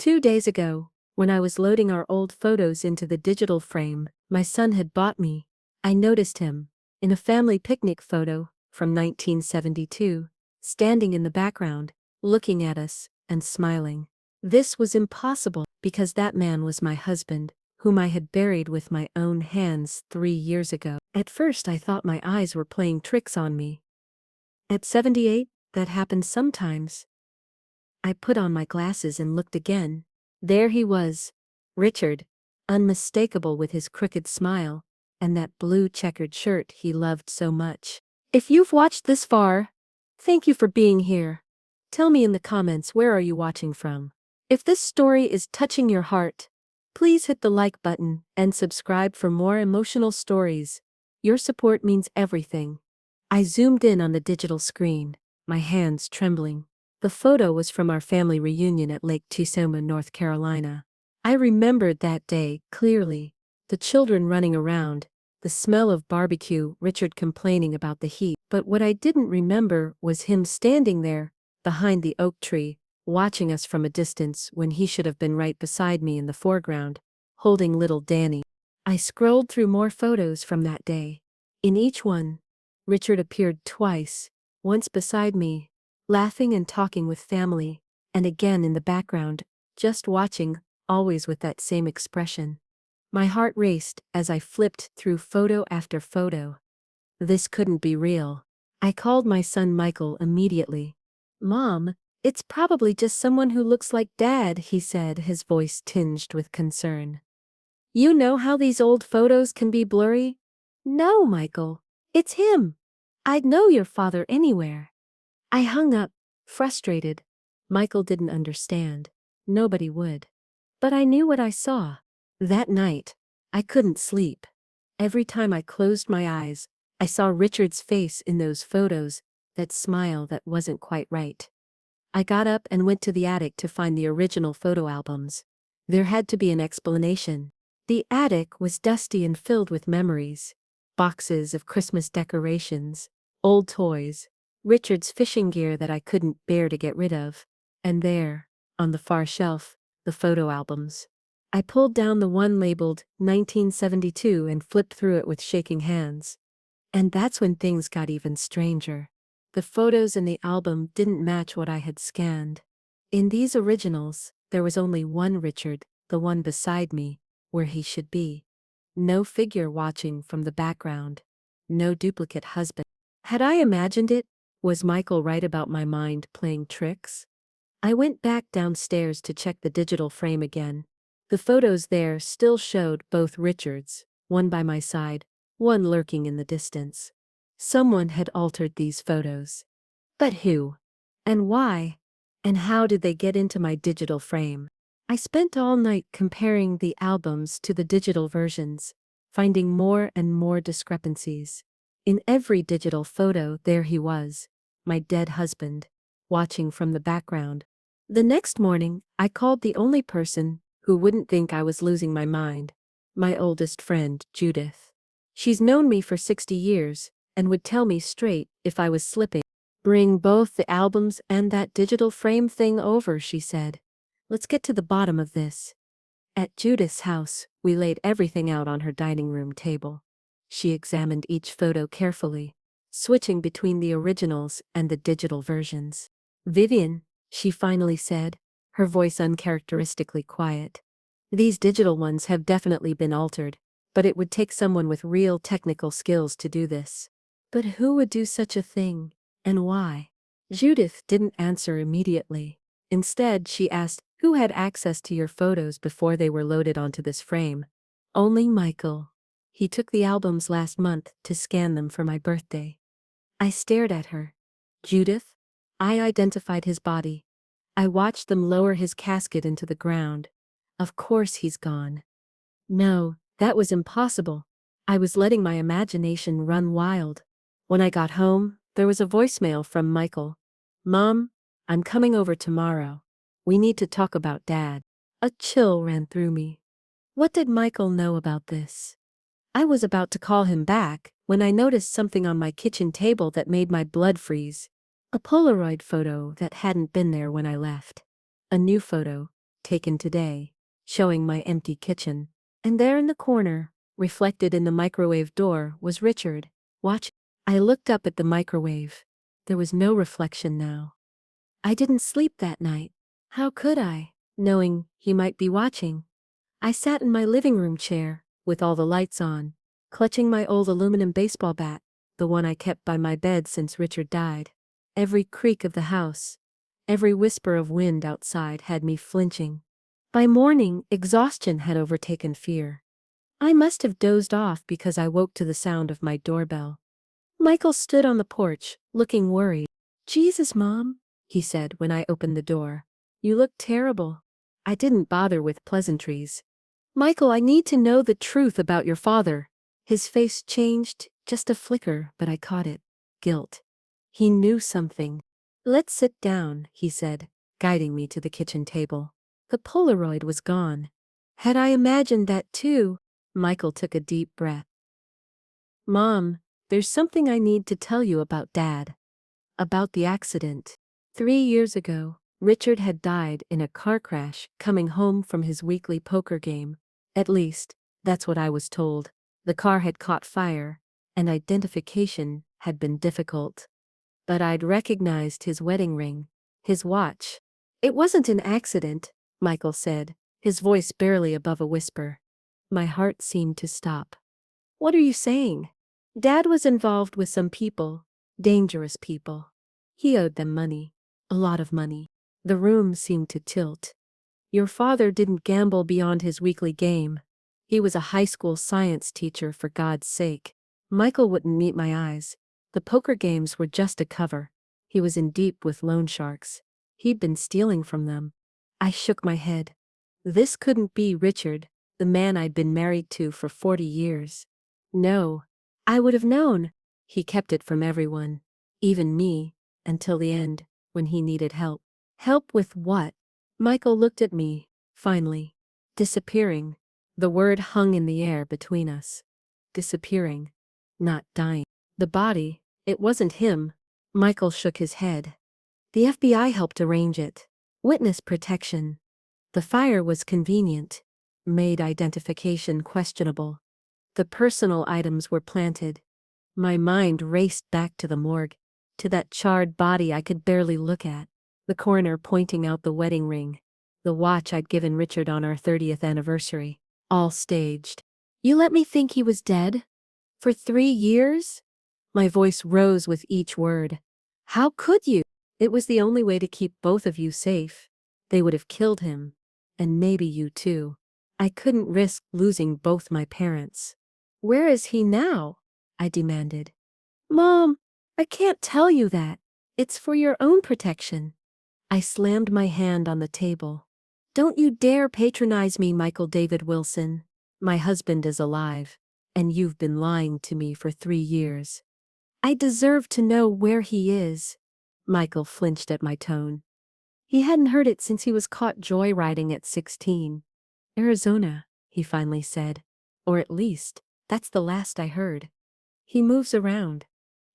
2 days ago, when I was loading our old photos into the digital frame my son had bought me, I noticed him, in a family picnic photo from 1972, standing in the background, looking at us and smiling. This was impossible because that man was my husband, whom I had buried with my own hands 3 years ago. At first I thought my eyes were playing tricks on me. At 78, that happens sometimes. I put on my glasses and looked again. There he was, Richard, unmistakable with his crooked smile, and that blue checkered shirt he loved so much. If you've watched this far, thank you for being here. Tell me in the comments, where are you watching from? If this story is touching your heart, please hit the like button and subscribe for more emotional stories. Your support means everything. I zoomed in on the digital screen, my hands trembling. The photo was from our family reunion at Lake Tusoma, North Carolina. I remembered that day clearly. The children running around, the smell of barbecue, Richard complaining about the heat. But what I didn't remember was him standing there, behind the oak tree, watching us from a distance when he should have been right beside me in the foreground, holding little Danny. I scrolled through more photos from that day. In each one, Richard appeared twice, once beside me, laughing and talking with family, and again in the background, just watching, always with that same expression. My heart raced as I flipped through photo after photo. This couldn't be real. I called my son Michael immediately. "Mom, it's probably just someone who looks like Dad," he said, his voice tinged with concern. "You know how these old photos can be blurry?" "No, Michael, it's him. I'd know your father anywhere." I hung up, frustrated. Michael didn't understand. Nobody would. But I knew what I saw. That night, I couldn't sleep. Every time I closed my eyes, I saw Richard's face in those photos, that smile that wasn't quite right. I got up and went to the attic to find the original photo albums. There had to be an explanation. The attic was dusty and filled with memories. Boxes of Christmas decorations, old toys, Richard's fishing gear that I couldn't bear to get rid of. And there, on the far shelf, the photo albums. I pulled down the one labeled 1972 and flipped through it with shaking hands. And that's when things got even stranger. The photos in the album didn't match what I had scanned. In these originals, there was only one Richard, the one beside me, where he should be. No figure watching from the background. No duplicate husband. Had I imagined it? Was Michael right about my mind playing tricks? I went back downstairs to check the digital frame again. The photos there still showed both Richards, one by my side, one lurking in the distance. Someone had altered these photos. But who? And why? And how did they get into my digital frame? I spent all night comparing the albums to the digital versions, finding more and more discrepancies. In every digital photo, there he was, my dead husband, watching from the background. The next morning, I called the only person who wouldn't think I was losing my mind, my oldest friend, Judith. She's known me for 60 years, and would tell me straight if I was slipping. "Bring both the albums and that digital frame thing over," she said. "Let's get to the bottom of this." At Judith's house, we laid everything out on her dining room table. She examined each photo carefully, switching between the originals and the digital versions. "Vivian," she finally said, her voice uncharacteristically quiet. "These digital ones have definitely been altered, but it would take someone with real technical skills to do this." But who would do such a thing, and why? Judith didn't answer immediately. Instead, she asked, "Who had access to your photos before they were loaded onto this frame?" "Only Michael. He took the albums last month to scan them for my birthday." I stared at her. "Judith?" I identified his body. I watched them lower his casket into the ground. Of course he's gone. No, that was impossible. I was letting my imagination run wild. When I got home, there was a voicemail from Michael. "Mom, I'm coming over tomorrow. We need to talk about Dad." A chill ran through me. What did Michael know about this? I was about to call him back when I noticed something on my kitchen table that made my blood freeze. A Polaroid photo that hadn't been there when I left. A new photo, taken today, showing my empty kitchen. And there in the corner, reflected in the microwave door, was Richard, watching. I looked up at the microwave. There was no reflection now. I didn't sleep that night. How could I, knowing he might be watching? I sat in my living room chair, with all the lights on, clutching my old aluminum baseball bat, the one I kept by my bed since Richard died. Every creak of the house, every whisper of wind outside had me flinching. By morning, exhaustion had overtaken fear. I must have dozed off because I woke to the sound of my doorbell. Michael stood on the porch, looking worried. "Jesus, Mom," he said when I opened the door. "You look terrible." I didn't bother with pleasantries. "Michael, I need to know the truth about your father." His face changed, just a flicker, but I caught it. Guilt. He knew something. "Let's sit down," he said, guiding me to the kitchen table. The Polaroid was gone. Had I imagined that too? Michael took a deep breath. "Mom, there's something I need to tell you about Dad. About the accident. 3 years ago, Richard had died in a car crash coming home from his weekly poker game. At least, that's what I was told. The car had caught fire, and identification had been difficult. But I'd recognized his wedding ring, his watch. It wasn't an accident," Michael said, his voice barely above a whisper. My heart seemed to stop. "What are you saying?" "Dad was involved with some people, dangerous people. He owed them money, a lot of money." The room seemed to tilt. "Your father didn't gamble beyond his weekly game. He was a high school science teacher, for God's sake." Michael wouldn't meet my eyes. The poker games were just a cover. He was in deep with loan sharks. He'd been stealing from them. I shook my head. This couldn't be Richard, the man I'd been married to for 40 years. No. I would have known. He kept it from everyone, even me, until the end, when he needed help. Help with what? Michael looked at me, finally. Disappearing. The word hung in the air between us. Disappearing. Not dying. The body, it wasn't him. Michael shook his head. The FBI helped arrange it. Witness protection. The fire was convenient. Made identification questionable. The personal items were planted. My mind raced back to the morgue, to that charred body I could barely look at, the coroner pointing out the wedding ring, the watch I'd given Richard on our 30th anniversary, all staged. "You let me think he was dead? For 3 years?" My voice rose with each word. "How could you?" "It was the only way to keep both of you safe. They would have killed him. And maybe you too. I couldn't risk losing both my parents." "Where is he now?" I demanded. "Mom, I can't tell you that. It's for your own protection." I slammed my hand on the table. "Don't you dare patronize me, Michael David Wilson. My husband is alive, and you've been lying to me for 3 years. I deserve to know where he is." Michael flinched at my tone. He hadn't heard it since he was caught joyriding at 16. "Arizona," he finally said. "Or at least, that's the last I heard." He moves around.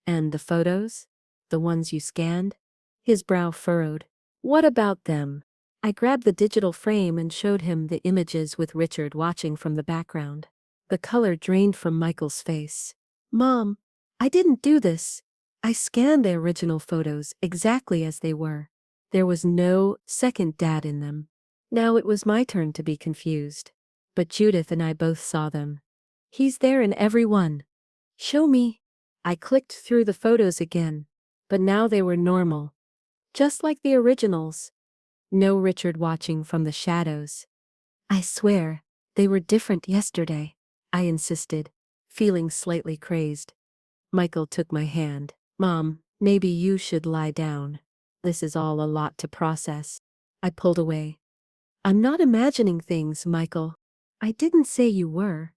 "And the photos? The ones you scanned?" His brow furrowed. "What about them?" I grabbed the digital frame and showed him the images with Richard watching from the background. The color drained from Michael's face. "Mom, I didn't do this. I scanned the original photos exactly as they were. There was no second dad in them." Now it was my turn to be confused. But Judith and I both saw them. "He's there in every one." "Show me." I clicked through the photos again, but now they were normal. Just like the originals. No Richard watching from the shadows. "I swear, they were different yesterday," I insisted, feeling slightly crazed. Michael took my hand. "Mom, maybe you should lie down. This is all a lot to process." I pulled away. "I'm not imagining things, Michael. I didn't say you were.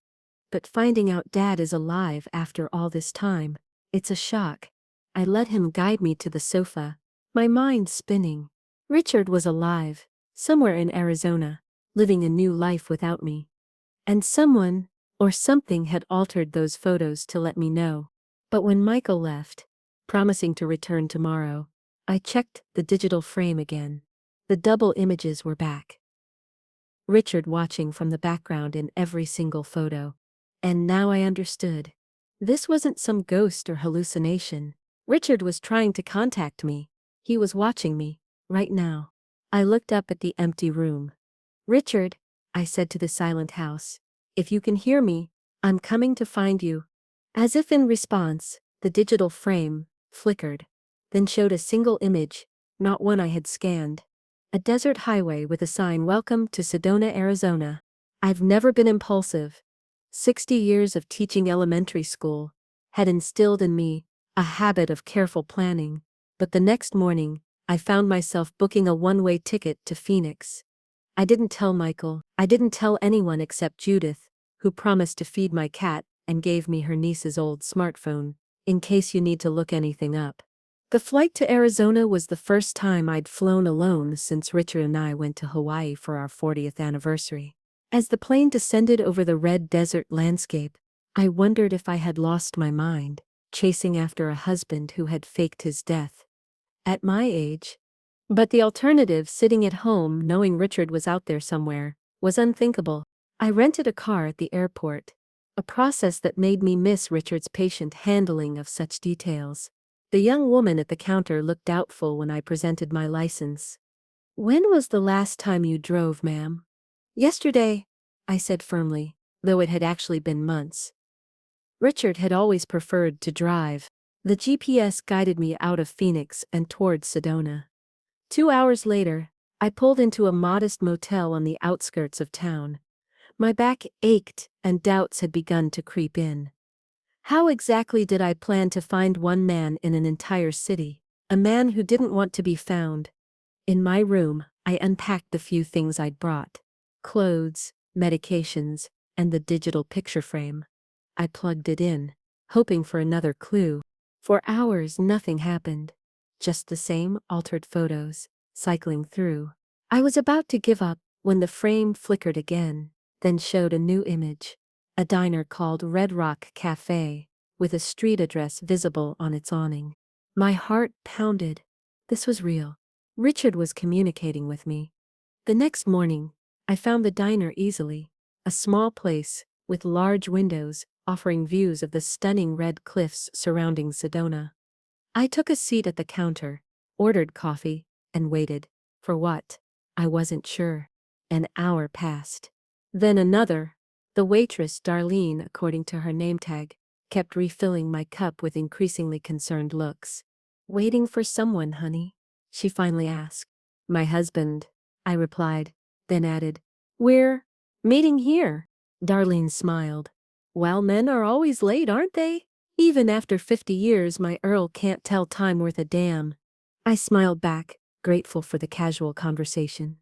But finding out Dad is alive after all this time, it's a shock." I let him guide me to the sofa, my mind spinning. Richard was alive, somewhere in Arizona, living a new life without me. And someone, or something, had altered those photos to let me know. But when Michael left, promising to return tomorrow, I checked the digital frame again. The double images were back. Richard watching from the background in every single photo. And now I understood. This wasn't some ghost or hallucination. Richard was trying to contact me. He was watching me, right now. I looked up at the empty room. Richard, I said to the silent house, if you can hear me, I'm coming to find you. As if in response, the digital frame flickered, then showed a single image, not one I had scanned. A desert highway with a sign "Welcome to Sedona, Arizona." I've never been impulsive. 60 years of teaching elementary school had instilled in me a habit of careful planning, but the next morning, I found myself booking a one-way ticket to Phoenix. I didn't tell Michael, I didn't tell anyone except Judith, who promised to feed my cat and gave me her niece's old smartphone, in case you need to look anything up. The flight to Arizona was the first time I'd flown alone since Richard and I went to Hawaii for our 40th anniversary. As the plane descended over the red desert landscape, I wondered if I had lost my mind, chasing after a husband who had faked his death. At my age. But the alternative, sitting at home knowing Richard was out there somewhere, was unthinkable. I rented a car at the airport, a process that made me miss Richard's patient handling of such details. The young woman at the counter looked doubtful when I presented my license. When was the last time you drove, ma'am? Yesterday, I said firmly, though it had actually been months. Richard had always preferred to drive. The GPS guided me out of Phoenix and toward Sedona. 2 hours later, I pulled into a modest motel on the outskirts of town. My back ached and doubts had begun to creep in. How exactly did I plan to find one man in an entire city, a man who didn't want to be found? In my room, I unpacked the few things I'd brought: clothes, medications, and the digital picture frame. I plugged it in, hoping for another clue. For hours nothing happened. Just the same altered photos, cycling through. I was about to give up when the frame flickered again, then showed a new image. A diner called Red Rock Cafe, with a street address visible on its awning. My heart pounded. This was real. Richard was communicating with me. The next morning, I found the diner easily. A small place, with large windows, offering views of the stunning red cliffs surrounding Sedona. I took a seat at the counter, ordered coffee, and waited. For what? I wasn't sure. An hour passed. Then another. The waitress, Darlene, according to her name tag, kept refilling my cup with increasingly concerned looks. Waiting for someone, honey? She finally asked. My husband, I replied, then added, we're meeting here. Darlene smiled. Well, men are always late, aren't they? Even after 50 years, my Earl can't tell time worth a damn. I smiled back, grateful for the casual conversation.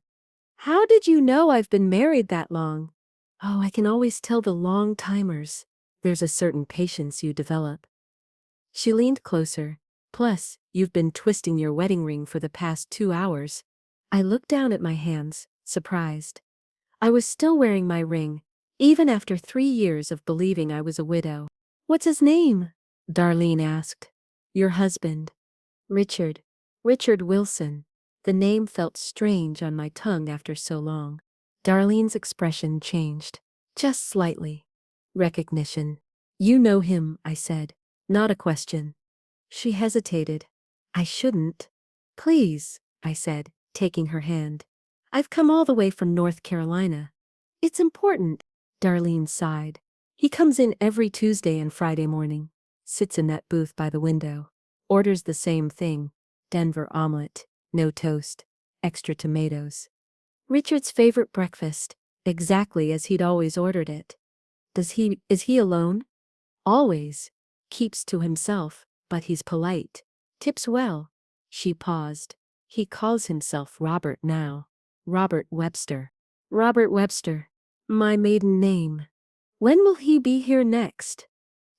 How did you know I've been married that long? Oh, I can always tell the long-timers. There's a certain patience you develop. She leaned closer. Plus, you've been twisting your wedding ring for the past 2 hours. I looked down at my hands, surprised. I was still wearing my ring, even after 3 years of believing I was a widow. What's his name? Darlene asked. Your husband. Richard. Richard Wilson. The name felt strange on my tongue after so long. Darlene's expression changed. Just slightly. Recognition. You know him, I said. Not a question. She hesitated. I shouldn't. Please, I said, taking her hand. I've come all the way from North Carolina. It's important. Darlene sighed. He comes in every Tuesday and Friday morning. Sits in that booth by the window. Orders the same thing. Denver omelet. No toast. Extra tomatoes. Richard's favorite breakfast. Exactly as he'd always ordered it. Is he alone? Always. Keeps to himself, but he's polite. Tips well. She paused. He calls himself Robert now. Robert Webster. Robert Webster. My maiden name. When will he be here next?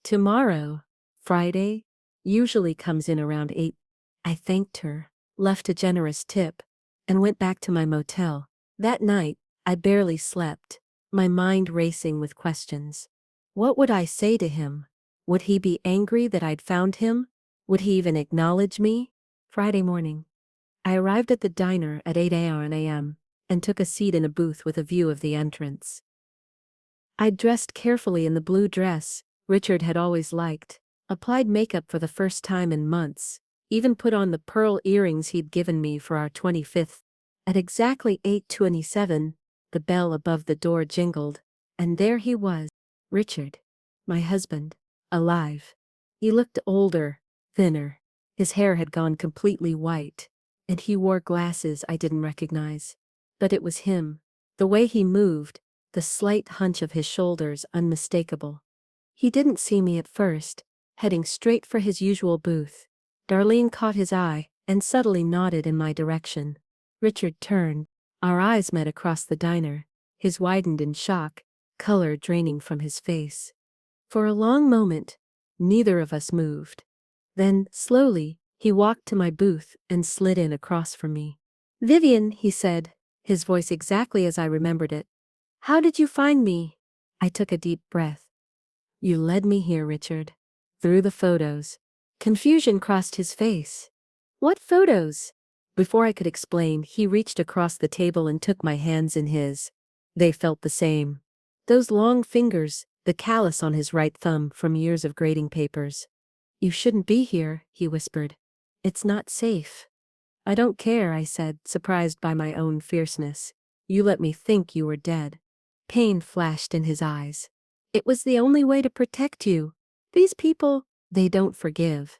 Tomorrow. Friday. Usually comes in around 8. I thanked her, left a generous tip, and went back to my motel. That night, I barely slept, my mind racing with questions. What would I say to him? Would he be angry that I'd found him? Would he even acknowledge me? Friday morning. I arrived at the diner at 8 a.m. and took a seat in a booth with a view of the entrance. I dressed carefully in the blue dress Richard had always liked, applied makeup for the first time in months, even put on the pearl earrings he'd given me for our 25th. At exactly 8:27, the bell above the door jingled, and there he was, Richard, my husband, alive. He looked older, thinner. His hair had gone completely white, and he wore glasses I didn't recognize. But it was him. The way he moved, the slight hunch of his shoulders unmistakable. He didn't see me at first, heading straight for his usual booth. Darlene caught his eye and subtly nodded in my direction. Richard turned. Our eyes met across the diner. His widened in shock, color draining from his face. For a long moment, neither of us moved. Then, slowly, he walked to my booth and slid in across from me. "Vivian," he said, his voice exactly as I remembered it. "How did you find me?" I took a deep breath. "You led me here, Richard. Through the photos." Confusion crossed his face. "What photos?" Before I could explain, he reached across the table and took my hands in his. They felt the same. Those long fingers, the callus on his right thumb from years of grading papers. "You shouldn't be here," he whispered. "It's not safe." "I don't care," I said, surprised by my own fierceness. "You let me think you were dead." Pain flashed in his eyes. "It was the only way to protect you. These people, they don't forgive.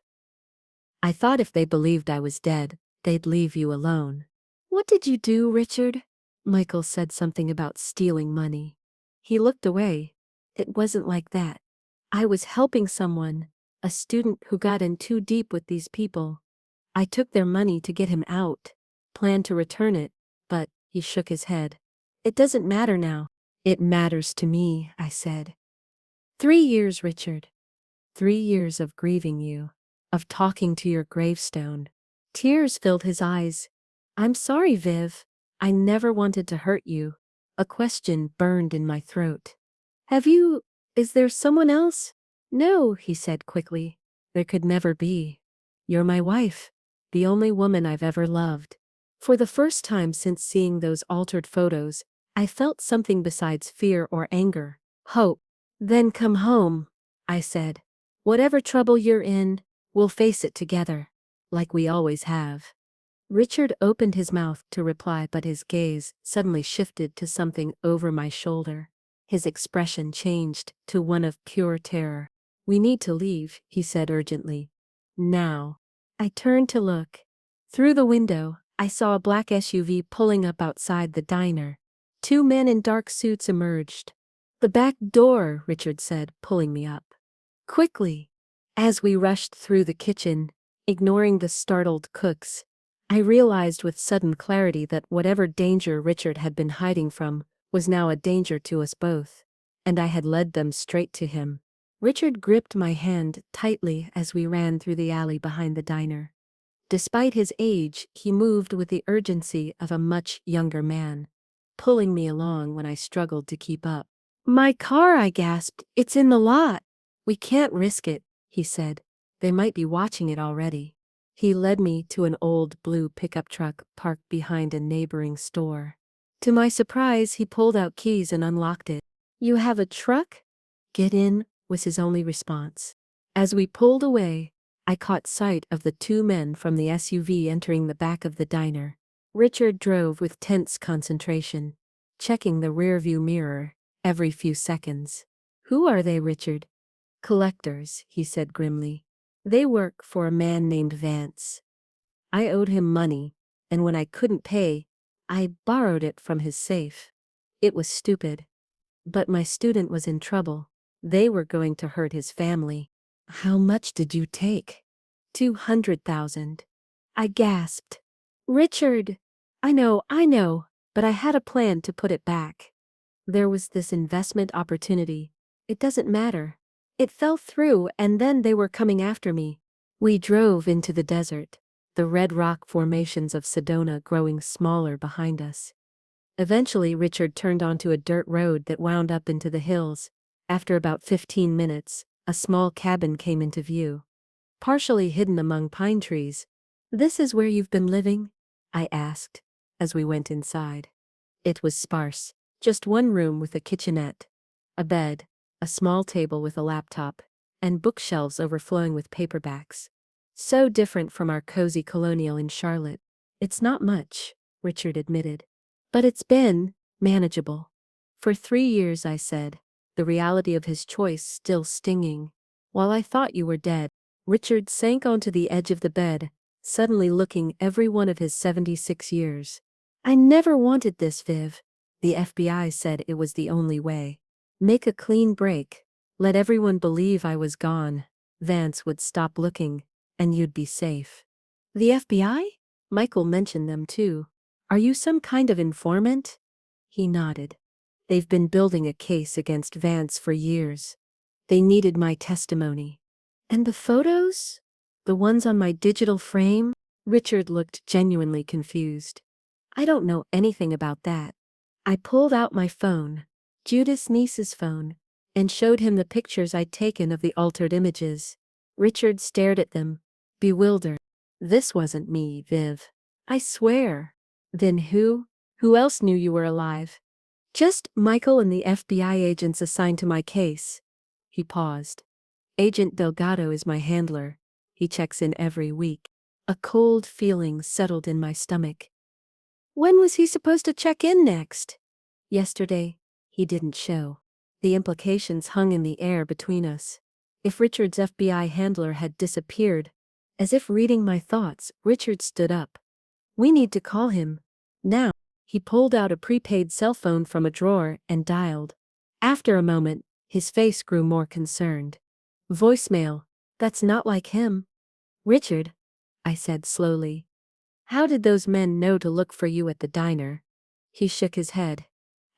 I thought if they believed I was dead, they'd leave you alone." "What did you do, Richard?" Michael said something about stealing money. He looked away. "It wasn't like that. I was helping someone, a student who got in too deep with these people. I took their money to get him out, planned to return it, but," he shook his head. "It doesn't matter now." "It matters to me," I said. 3 years, Richard. 3 years of grieving you, of talking to your gravestone. Tears filled his eyes. "I'm sorry, Viv. I never wanted to hurt you." A question burned in my throat. Is there someone else?" "No," he said quickly. "There could never be. You're my wife, the only woman I've ever loved." For the first time since seeing those altered photos, I felt something besides fear or anger. Hope. "Then come home," I said. "Whatever trouble you're in, we'll face it together, like we always have." Richard opened his mouth to reply, but his gaze suddenly shifted to something over my shoulder. His expression changed to one of pure terror. "We need to leave," he said urgently. "Now." I turned to look. Through the window, I saw a black SUV pulling up outside the diner. 2 men in dark suits emerged. "The back door," Richard said, pulling me up. "Quickly." As we rushed through the kitchen, ignoring the startled cooks, I realized with sudden clarity that whatever danger Richard had been hiding from was now a danger to us both, and I had led them straight to him. Richard gripped my hand tightly as we ran through the alley behind the diner. Despite his age, he moved with the urgency of a much younger man, pulling me along when I struggled to keep up. "My car," I gasped. "It's in the lot." "We can't risk it," he said. "They might be watching it already." He led me to an old blue pickup truck parked behind a neighboring store. To my surprise, he pulled out keys and unlocked it. "You have a truck?" "Get in," was his only response. As we pulled away, I caught sight of the 2 men from the SUV entering the back of the diner. Richard drove with tense concentration, checking the rearview mirror every few seconds. "Who are they, Richard?" "Collectors," he said grimly. "They work for a man named Vance. I owed him money, and when I couldn't pay, I borrowed it from his safe. It was stupid. But my student was in trouble. They were going to hurt his family." "How much did you take?" 200,000. I gasped. "Richard, I know, but I had a plan to put it back. There was this investment opportunity. It doesn't matter. It fell through, and then they were coming after me." We drove into the desert, the red rock formations of Sedona growing smaller behind us. Eventually, Richard turned onto a dirt road that wound up into the hills. After about 15 minutes, a small cabin came into view, partially hidden among pine trees. "This is where you've been living?" I asked, as we went inside. It was sparse. Just one room with a kitchenette, a bed, a small table with a laptop, and bookshelves overflowing with paperbacks. So different from our cozy colonial in Charlotte. It's not much, Richard admitted. But it's been manageable. For 3 years, I said, the reality of his choice still stinging. While I thought you were dead, Richard sank onto the edge of the bed, suddenly looking every one of his 76 years. I never wanted this, Viv. The FBI said it was the only way. Make a clean break. Let everyone believe I was gone. Vance would stop looking, and you'd be safe. The FBI? Michael mentioned them too. Are you some kind of informant? He nodded. They've been building a case against Vance for years. They needed my testimony. And the photos? The ones on my digital frame? Richard looked genuinely confused. I don't know anything about that. I pulled out my phone, Judith's niece's phone, and showed him the pictures I'd taken of the altered images. Richard stared at them, bewildered. This wasn't me, Viv. I swear. Then who? Who else knew you were alive? Just Michael and the FBI agents assigned to my case. He paused. Agent Delgado is my handler. He checks in every week. A cold feeling settled in my stomach. When was he supposed to check in next? Yesterday. He didn't show. The implications hung in the air between us. If Richard's FBI handler had disappeared, as if reading my thoughts, Richard stood up. We need to call him. Now. He pulled out a prepaid cell phone from a drawer and dialed. After a moment, his face grew more concerned. Voicemail. That's not like him. Richard, I said slowly. How did those men know to look for you at the diner? He shook his head.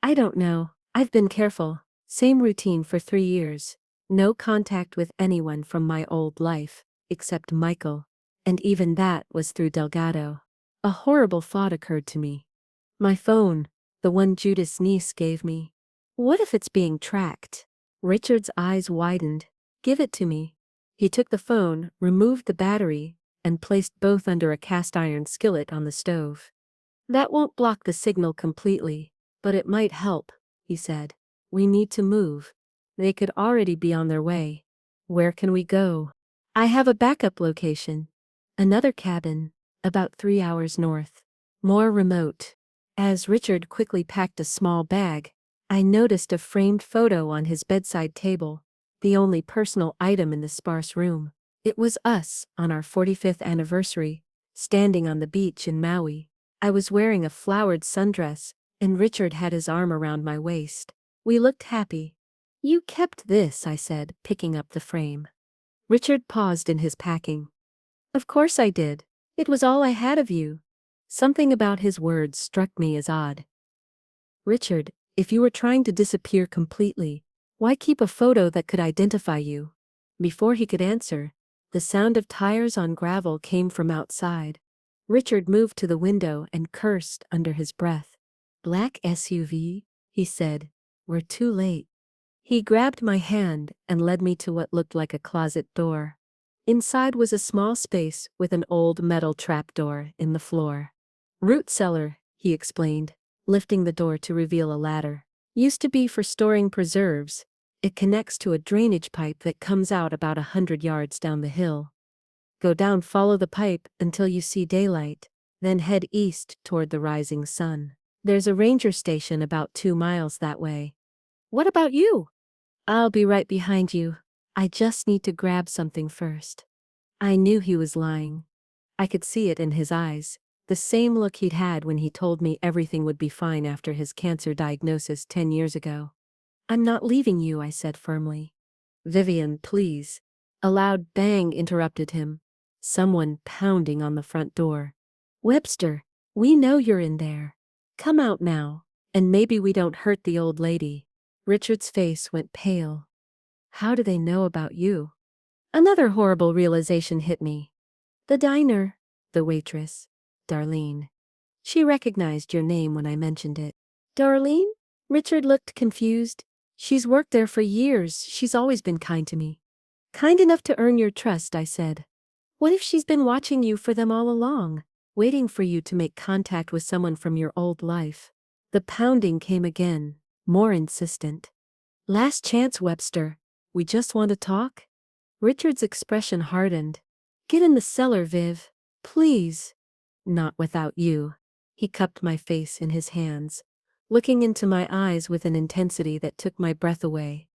I don't know. I've been careful. Same routine for 3 years. No contact with anyone from my old life, except Michael. And even that was through Delgado. A horrible thought occurred to me. My phone, the one Judith's niece gave me. What if it's being tracked? Richard's eyes widened. Give it to me. He took the phone, removed the battery, and placed both under a cast iron skillet on the stove. That won't block the signal completely, but it might help, he said. We need to move. They could already be on their way. Where can we go? I have a backup location. Another cabin, about 3 hours north. More remote. As Richard quickly packed a small bag, I noticed a framed photo on his bedside table, the only personal item in the sparse room. It was us on our 45th anniversary, standing on the beach in Maui. I was wearing a flowered sundress, and Richard had his arm around my waist. We looked happy. You kept this, I said, picking up the frame. Richard paused in his packing. Of course I did. It was all I had of you. Something about his words struck me as odd. Richard, if you were trying to disappear completely, why keep a photo that could identify you? Before he could answer, the sound of tires on gravel came from outside. Richard moved to the window and cursed under his breath. Black SUV, he said. We're too late. He grabbed my hand and led me to what looked like a closet door. Inside was a small space with an old metal trapdoor in the floor. Root cellar, he explained, lifting the door to reveal a ladder. Used to be for storing preserves. It connects to a drainage pipe that comes out about 100 yards down the hill. Go down, follow the pipe until you see daylight, then head east toward the rising sun. There's a ranger station about 2 miles that way. What about you? I'll be right behind you. I just need to grab something first. I knew he was lying. I could see it in his eyes. The same look he'd had when he told me everything would be fine after his cancer diagnosis 10 years ago. I'm not leaving you, I said firmly. Vivian, please. A loud bang interrupted him. Someone pounding on the front door. Webster, we know you're in there. Come out now, and maybe we don't hurt the old lady. Richard's face went pale. How do they know about you? Another horrible realization hit me. The diner, the waitress. Darlene. She recognized your name when I mentioned it. Darlene? Richard looked confused. She's worked there for years. She's always been kind to me. Kind enough to earn your trust, I said. What if she's been watching you for them all along, waiting for you to make contact with someone from your old life? The pounding came again, more insistent. Last chance, Webster. We just want to talk? Richard's expression hardened. Get in the cellar, Viv. Please. Not without you. He cupped my face in his hands, looking into my eyes with an intensity that took my breath away.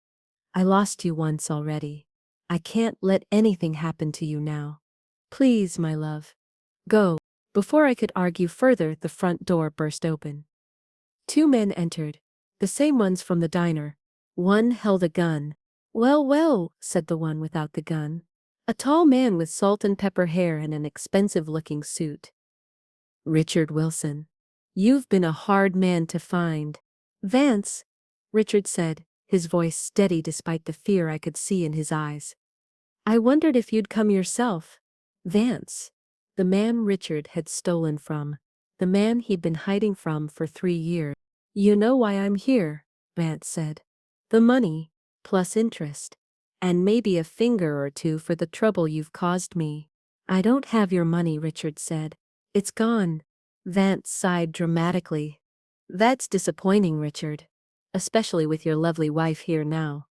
I lost you once already. I can't let anything happen to you now. Please, my love. Go. Before I could argue further, the front door burst open. 2 men entered, the same ones from the diner. One held a gun. Well, well, said the one without the gun. A tall man with salt and pepper hair and an expensive-looking suit. Richard Wilson. You've been a hard man to find. Vance, Richard said, his voice steady despite the fear I could see in his eyes. I wondered if you'd come yourself. Vance. The man Richard had stolen from. The man he'd been hiding from for 3 years. You know why I'm here, Vance said. The money, plus interest. And maybe a finger or two for the trouble you've caused me. I don't have your money, Richard said. It's gone. Vance sighed dramatically. That's disappointing, Richard. Especially with your lovely wife here now.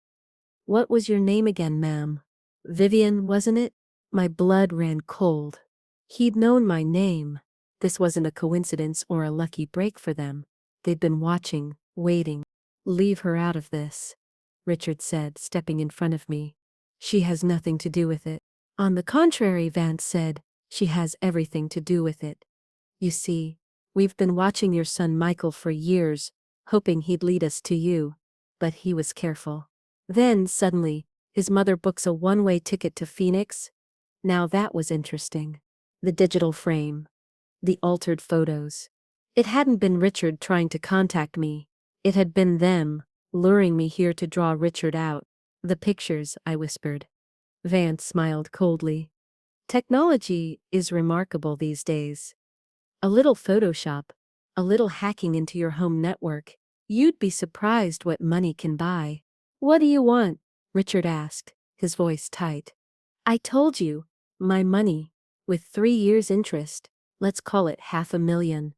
What was your name again, ma'am? Vivian, wasn't it? My blood ran cold. He'd known my name. This wasn't a coincidence or a lucky break for them. They'd been watching, waiting. Leave her out of this, Richard said, stepping in front of me. She has nothing to do with it. On the contrary, Vance said, she has everything to do with it. You see, we've been watching your son Michael for years, hoping he'd lead us to you. But he was careful. Then, suddenly, his mother books a one-way ticket to Phoenix. Now that was interesting. The digital frame. The altered photos. It hadn't been Richard trying to contact me. It had been them, luring me here to draw Richard out. The pictures, I whispered. Vance smiled coldly. Technology is remarkable these days. A little Photoshop, a little hacking into your home network. You'd be surprised what money can buy. What do you want? Richard asked, his voice tight. I told you, my money, with 3 years' interest. Let's call it $500,000.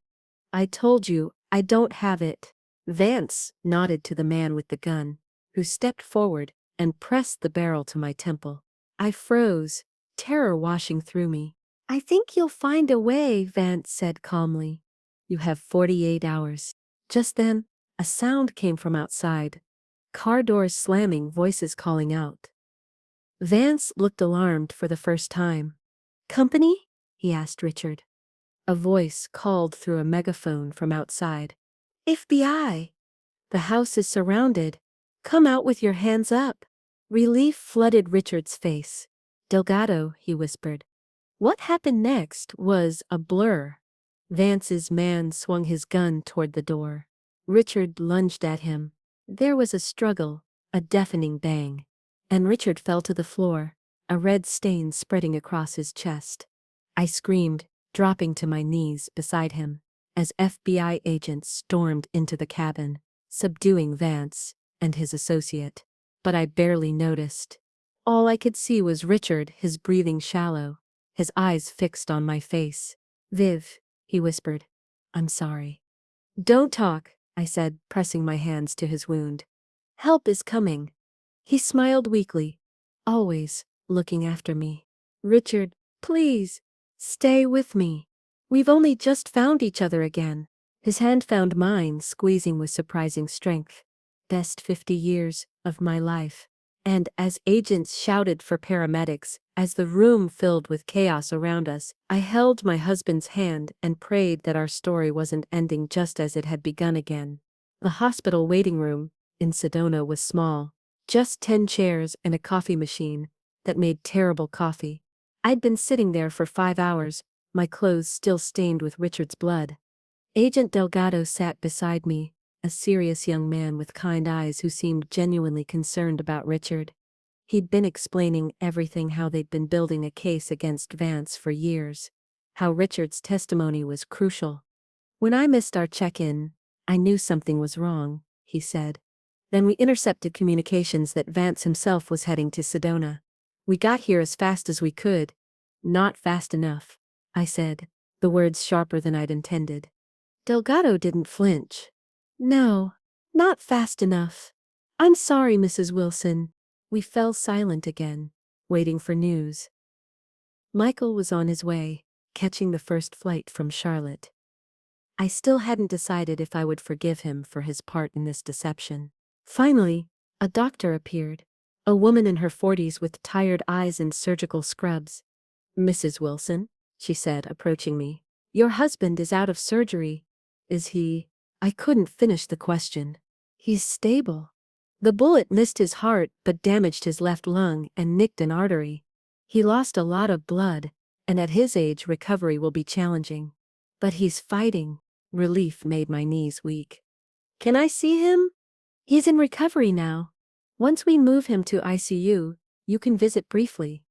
I told you, I don't have it. Vance nodded to the man with the gun, who stepped forward and pressed the barrel to my temple. I froze, terror washing through me. I think you'll find a way, Vance said calmly. You have 48 hours. Just then, a sound came from outside. Car doors slamming, voices calling out. Vance looked alarmed for the first time. Company? He asked Richard. A voice called through a megaphone from outside. FBI! The house is surrounded. Come out with your hands up. Relief flooded Richard's face. Delgado, he whispered. What happened next was a blur. Vance's man swung his gun toward the door. Richard lunged at him. There was a struggle, a deafening bang. And Richard fell to the floor, a red stain spreading across his chest. I screamed, dropping to my knees beside him, as FBI agents stormed into the cabin, subduing Vance and his associate. But I barely noticed. All I could see was Richard, his breathing shallow, his eyes fixed on my face. Viv, he whispered. I'm sorry. Don't talk, I said, pressing my hands to his wound. Help is coming. He smiled weakly, always looking after me. Richard, please, stay with me. We've only just found each other again. His hand found mine, squeezing with surprising strength. Best 50 years of my life. And as agents shouted for paramedics, as the room filled with chaos around us, I held my husband's hand and prayed that our story wasn't ending just as it had begun again. The hospital waiting room in Sedona was small. Just 10 chairs and a coffee machine that made terrible coffee. I'd been sitting there for 5 hours, my clothes still stained with Richard's blood. Agent Delgado sat beside me, a serious young man with kind eyes who seemed genuinely concerned about Richard. He'd been explaining everything, how they'd been building a case against Vance for years, how Richard's testimony was crucial. When I missed our check-in, I knew something was wrong, he said. Then we intercepted communications that Vance himself was heading to Sedona. We got here as fast as we could. Not fast enough, I said, the words sharper than I'd intended. Delgado didn't flinch. No, not fast enough. I'm sorry, Mrs. Wilson. We fell silent again, waiting for news. Michael was on his way, catching the first flight from Charlotte. I still hadn't decided if I would forgive him for his part in this deception. Finally, a doctor appeared, a woman in her 40s with tired eyes and surgical scrubs. Mrs. Wilson, she said, approaching me. Your husband is out of surgery. Is he? I couldn't finish the question. He's stable. The bullet missed his heart but damaged his left lung and nicked an artery. He lost a lot of blood, and at his age recovery will be challenging. But he's fighting. Relief made my knees weak. Can I see him? He's in recovery now. Once we move him to ICU, you can visit briefly.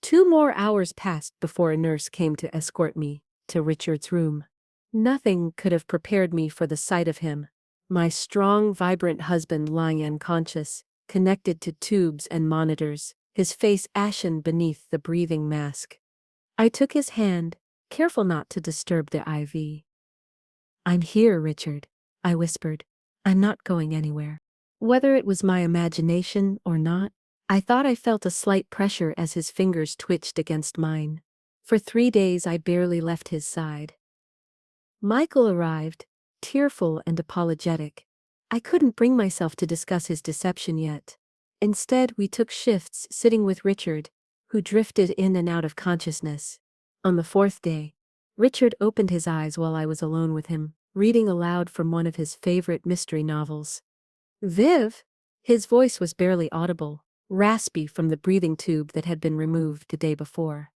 2 more hours passed before a nurse came to escort me to Richard's room. Nothing could have prepared me for the sight of him. My strong, vibrant husband lying unconscious, connected to tubes and monitors, his face ashen beneath the breathing mask. I took his hand, careful not to disturb the IV. I'm here, Richard, I whispered. I'm not going anywhere. Whether it was my imagination or not, I thought I felt a slight pressure as his fingers twitched against mine. For 3 days I barely left his side. Michael arrived, tearful and apologetic. I couldn't bring myself to discuss his deception yet. Instead, we took shifts sitting with Richard, who drifted in and out of consciousness. On the 4th day, Richard opened his eyes while I was alone with him, reading aloud from one of his favorite mystery novels. Viv? His voice was barely audible, raspy from the breathing tube that had been removed the day before.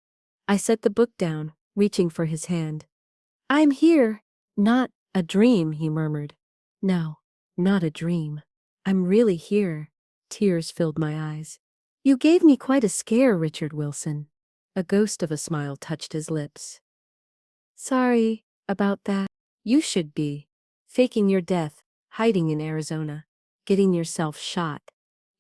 I set the book down, reaching for his hand. I'm here. Not a dream, he murmured. No, not a dream. I'm really here. Tears filled my eyes. You gave me quite a scare, Richard Wilson. A ghost of a smile touched his lips. Sorry about that. You should be. Faking your death, hiding in Arizona, getting yourself shot.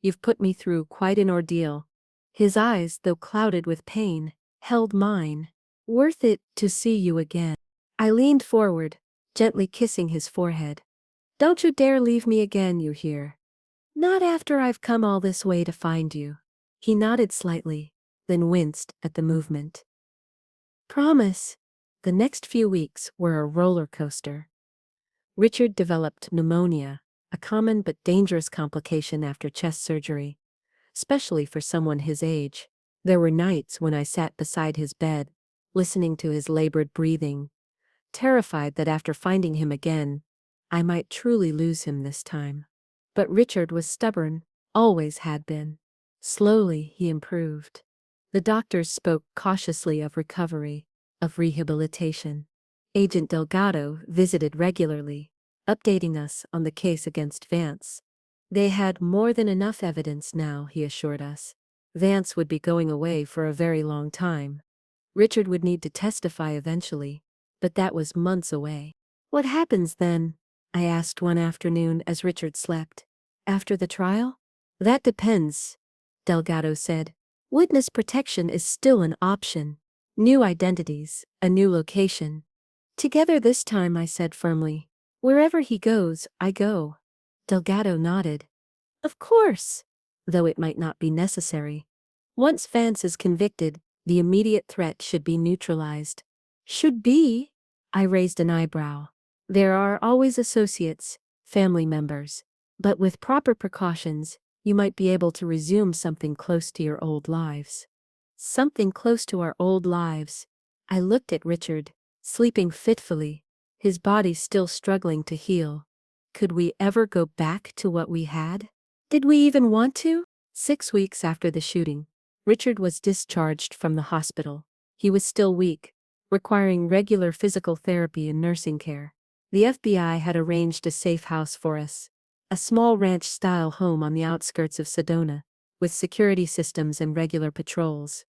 You've put me through quite an ordeal. His eyes, though clouded with pain, held mine. Worth it to see you again. I leaned forward, gently kissing his forehead. Don't you dare leave me again, you hear? Not after I've come all this way to find you. He nodded slightly, then winced at the movement. Promise. The next few weeks were a roller coaster. Richard developed pneumonia, a common but dangerous complication after chest surgery, especially for someone his age. There were nights when I sat beside his bed, listening to his labored breathing, terrified that after finding him again, I might truly lose him this time. But Richard was stubborn, always had been. Slowly he improved. The doctors spoke cautiously of recovery, of rehabilitation. Agent Delgado visited regularly, updating us on the case against Vance. They had more than enough evidence now, he assured us. Vance would be going away for a very long time. Richard would need to testify eventually, but that was months away. What happens then? I asked one afternoon as Richard slept. After the trial? That depends, Delgado said. Witness protection is still an option. New identities, a new location. Together this time, I said firmly. Wherever he goes, I go. Delgado nodded. Of course, though it might not be necessary. Once Vance is convicted, the immediate threat should be neutralized. Should be? I raised an eyebrow. There are always associates, family members. But with proper precautions, you might be able to resume something close to your old lives. Something close to our old lives. I looked at Richard, sleeping fitfully, his body still struggling to heal. Could we ever go back to what we had? Did we even want to? 6 weeks after the shooting, Richard was discharged from the hospital. He was still weak, requiring regular physical therapy and nursing care. The FBI had arranged a safe house for us, a small ranch-style home on the outskirts of Sedona, with security systems and regular patrols.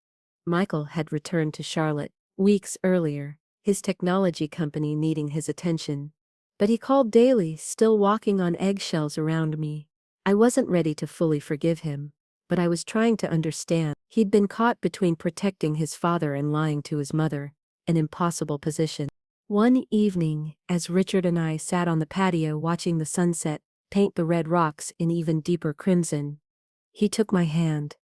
Michael had returned to Charlotte weeks earlier, his technology company needing his attention. But he called daily, still walking on eggshells around me. I wasn't ready to fully forgive him, but I was trying to understand. He'd been caught between protecting his father and lying to his mother, an impossible position. One evening, as Richard and I sat on the patio watching the sunset paint the red rocks in even deeper crimson, he took my hand.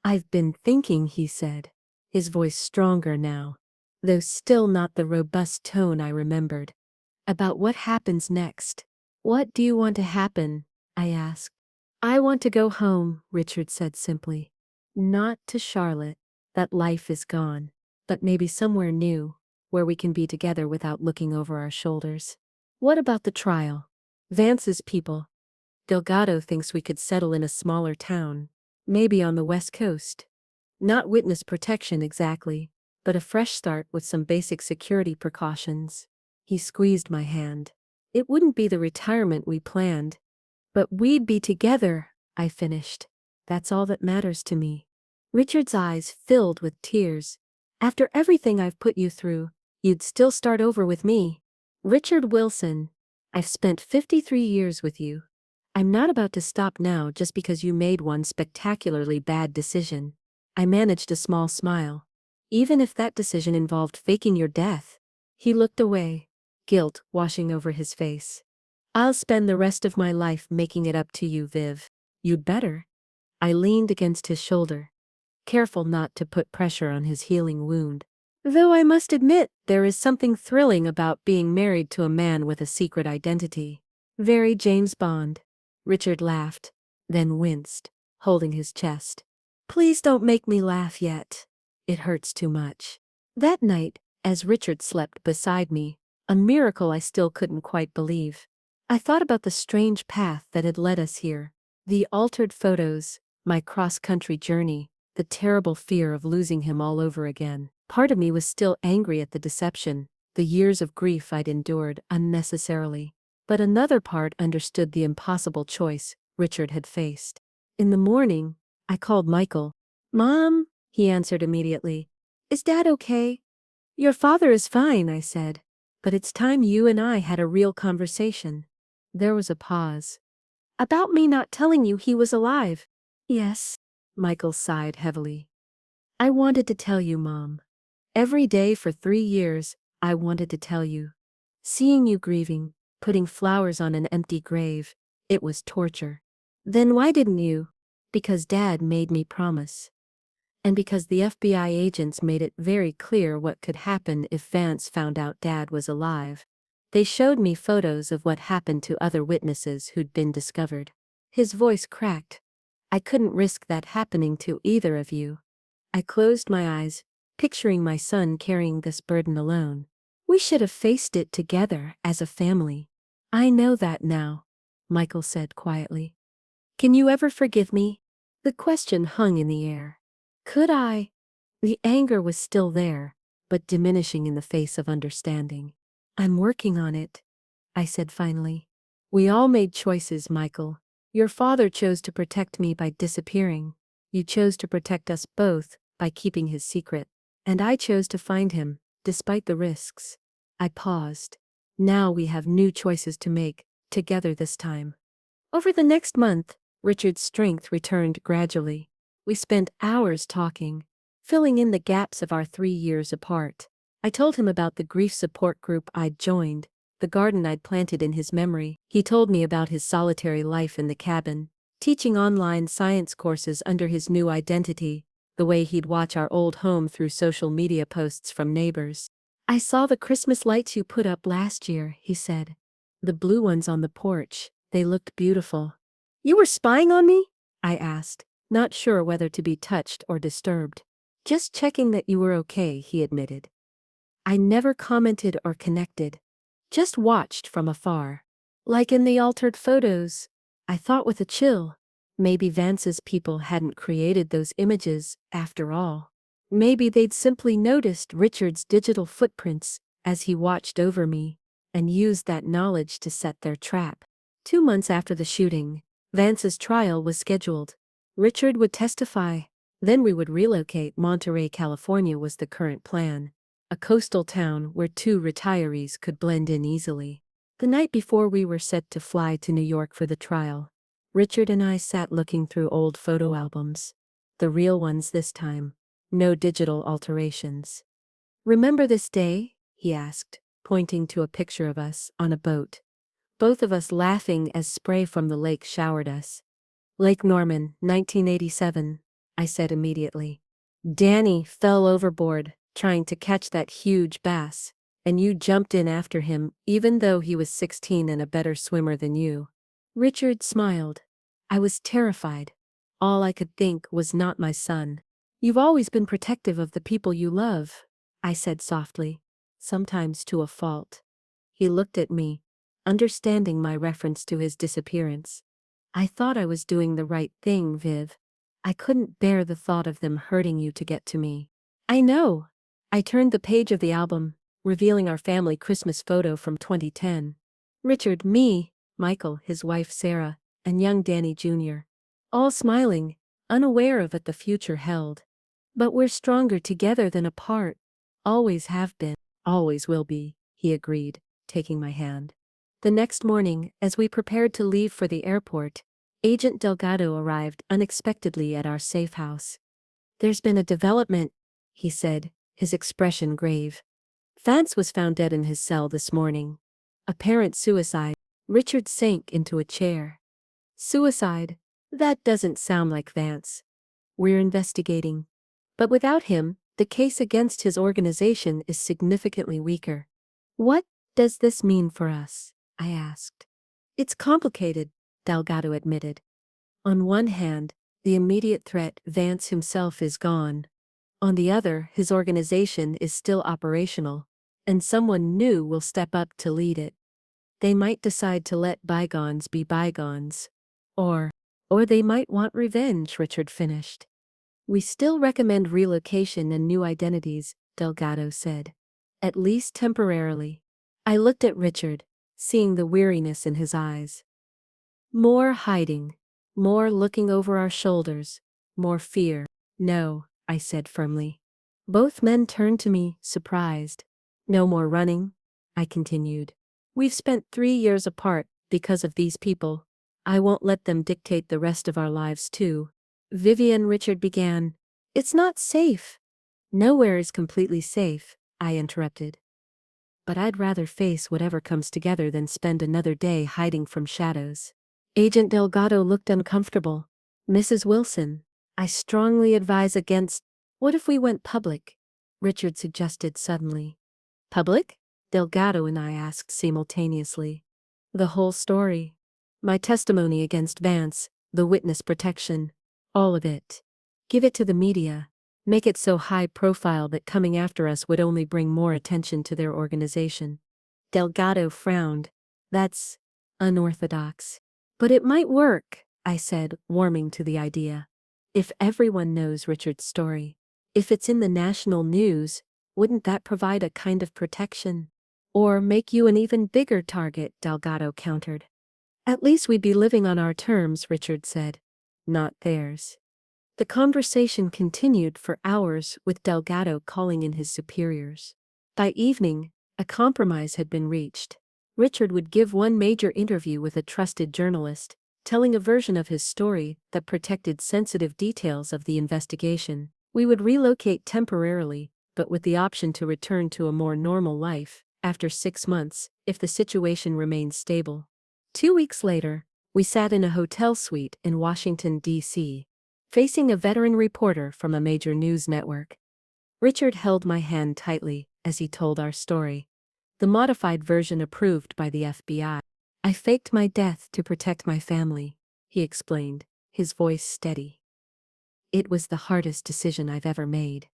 "I've been thinking," he said, his voice stronger now, though still not the robust tone I remembered, "about what happens next." "What do you want to happen?" I asked. "I want to go home," Richard said simply. "Not to Charlotte. That life is gone. But maybe somewhere new, where we can be together without looking over our shoulders." "What about the trial?" "Vance's people. Delgado thinks we could settle in a smaller town, maybe on the West Coast. Not witness protection exactly, but a fresh start with some basic security precautions." He squeezed my hand. "It wouldn't be the retirement we planned, but we'd be together," I finished. "That's all that matters to me." Richard's eyes filled with tears. "After everything I've put you through, you'd still start over with me?" "Richard Wilson, I've spent 53 years with you. I'm not about to stop now just because you made one spectacularly bad decision." I managed a small smile. "Even if that decision involved faking your death." He looked away, guilt washing over his face. "I'll spend the rest of my life making it up to you, Viv." "You'd better." I leaned against his shoulder, careful not to put pressure on his healing wound. "Though I must admit, there is something thrilling about being married to a man with a secret identity. Very James Bond." Richard laughed, then winced, holding his chest. "Please don't make me laugh yet. It hurts too much." That night, as Richard slept beside me, a miracle I still couldn't quite believe, I thought about the strange path that had led us here, the altered photos, my cross-country journey, the terrible fear of losing him all over again. Part of me was still angry at the deception, the years of grief I'd endured unnecessarily. But another part understood the impossible choice Richard had faced. In the morning, I called Michael. "Mom," he answered immediately. "Is Dad okay?" "Your father is fine," I said. "But it's time you and I had a real conversation." There was a pause. "About me not telling you he was alive?" "Yes." Michael sighed heavily. "I wanted to tell you, Mom. Every day for 3 years, I wanted to tell you. Seeing you grieving, putting flowers on an empty grave, it was torture." "Then why didn't you?" "Because Dad made me promise. And because the FBI agents made it very clear what could happen if Vance found out Dad was alive. They showed me photos of what happened to other witnesses who'd been discovered." His voice cracked. "I couldn't risk that happening to either of you." I closed my eyes, picturing my son carrying this burden alone. "We should have faced it together as a family." "I know that now," Michael said quietly. "Can you ever forgive me?" The question hung in the air. Could I? The anger was still there, but diminishing in the face of understanding. "I'm working on it," I said finally. "We all made choices, Michael. Your father chose to protect me by disappearing. You chose to protect us both by keeping his secret. And I chose to find him, despite the risks." I paused. "Now we have new choices to make, together this time." Over the next month, Richard's strength returned gradually. We spent hours talking, filling in the gaps of our 3 years apart. I told him about the grief support group I'd joined, the garden I'd planted in his memory. He told me about his solitary life in the cabin, teaching online science courses under his new identity, the way he'd watch our old home through social media posts from neighbors. "I saw the Christmas lights you put up last year," he said. "The blue ones on the porch, they looked beautiful." "You were spying on me?" I asked, not sure whether to be touched or disturbed. "Just checking that you were okay," he admitted. I never commented or connected, just watched from afar. "Like in the altered photos," I thought with a chill. Maybe Vance's people hadn't created those images, after all. Maybe they'd simply noticed Richard's digital footprints as he watched over me, and used that knowledge to set their trap. 2 months after the shooting, Vance's trial was scheduled. Richard would testify, then we would relocate. Monterey, California was the current plan, a coastal town where 2 retirees could blend in easily. The night before we were set to fly to New York for the trial, Richard and I sat looking through old photo albums. The real ones this time, no digital alterations. "Remember this day?" he asked. pointing to a picture of us on a boat. Both of us laughing as spray from the lake showered us. Lake Norman, 1987, I said immediately. Danny fell overboard, trying to catch that huge bass, and you jumped in after him even though he was 16 and a better swimmer than you. Richard smiled. I was terrified. All I could think was not my son. You've always been protective of the people you love, I said softly, sometimes to a fault. He looked at me, understanding my reference to his disappearance. I thought I was doing the right thing, Viv. I couldn't bear the thought of them hurting you to get to me. I know. I turned the page of the album, revealing our family Christmas photo from 2010. Richard, me, Michael, his wife Sarah, and young Danny Jr. All smiling, unaware of what the future held. But we're stronger together than apart. Always have been, always will be, he agreed, taking my hand. The next morning, as we prepared to leave for the airport, Agent Delgado arrived unexpectedly at our safe house. There's been a development, he said, his expression grave. Vance was found dead in his cell this morning. Apparent suicide. Richard sank into a chair. Suicide? That doesn't sound like Vance. We're investigating. But without him, the case against his organization is significantly weaker. What does this mean for us? I asked. It's complicated, Delgado admitted. On one hand, the immediate threat, Vance himself, is gone. On the other, his organization is still operational, and someone new will step up to lead it. They might decide to let bygones be bygones. Or they might want revenge, Richard finished. We still recommend relocation and new identities, Delgado said. At least temporarily. I looked at Richard, seeing the weariness in his eyes. More hiding, more looking over our shoulders, more fear. No, I said firmly. Both men turned to me, surprised. No more running, I continued. We've spent 3 years apart because of these people. I won't let them dictate the rest of our lives too. Vivian, Richard began. It's not safe. Nowhere is completely safe, I interrupted. But I'd rather face whatever comes together than spend another day hiding from shadows. Agent Delgado looked uncomfortable. Mrs. Wilson, I strongly advise against. What if we went public? Richard suggested suddenly. Public? Delgado and I asked simultaneously. The whole story. My testimony against Vance, the witness protection, all of it. Give it to the media. Make it so high profile that coming after us would only bring more attention to their organization. Delgado frowned. That's unorthodox. But it might work, I said, warming to the idea. If everyone knows Richard's story, if it's in the national news, wouldn't that provide a kind of protection? Or make you an even bigger target, Delgado countered. At least we'd be living on our terms, Richard said. Not theirs. The conversation continued for hours with Delgado calling in his superiors. By evening, a compromise had been reached. Richard would give one major interview with a trusted journalist, telling a version of his story that protected sensitive details of the investigation. We would relocate temporarily, but with the option to return to a more normal life after 6 months if the situation remained stable. 2 weeks later, we sat in a hotel suite in Washington, D.C., facing a veteran reporter from a major news network. Richard held my hand tightly as he told our story, the modified version approved by the FBI. I faked my death to protect my family, he explained, his voice steady. It was the hardest decision I've ever made.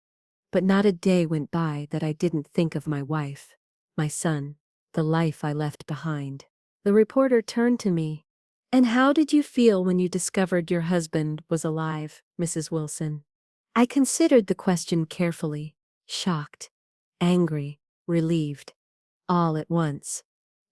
But not a day went by that I didn't think of my wife, my son, the life I left behind. The reporter turned to me. And how did you feel when you discovered your husband was alive, Mrs. Wilson? I considered the question carefully, shocked, angry, relieved, all at once.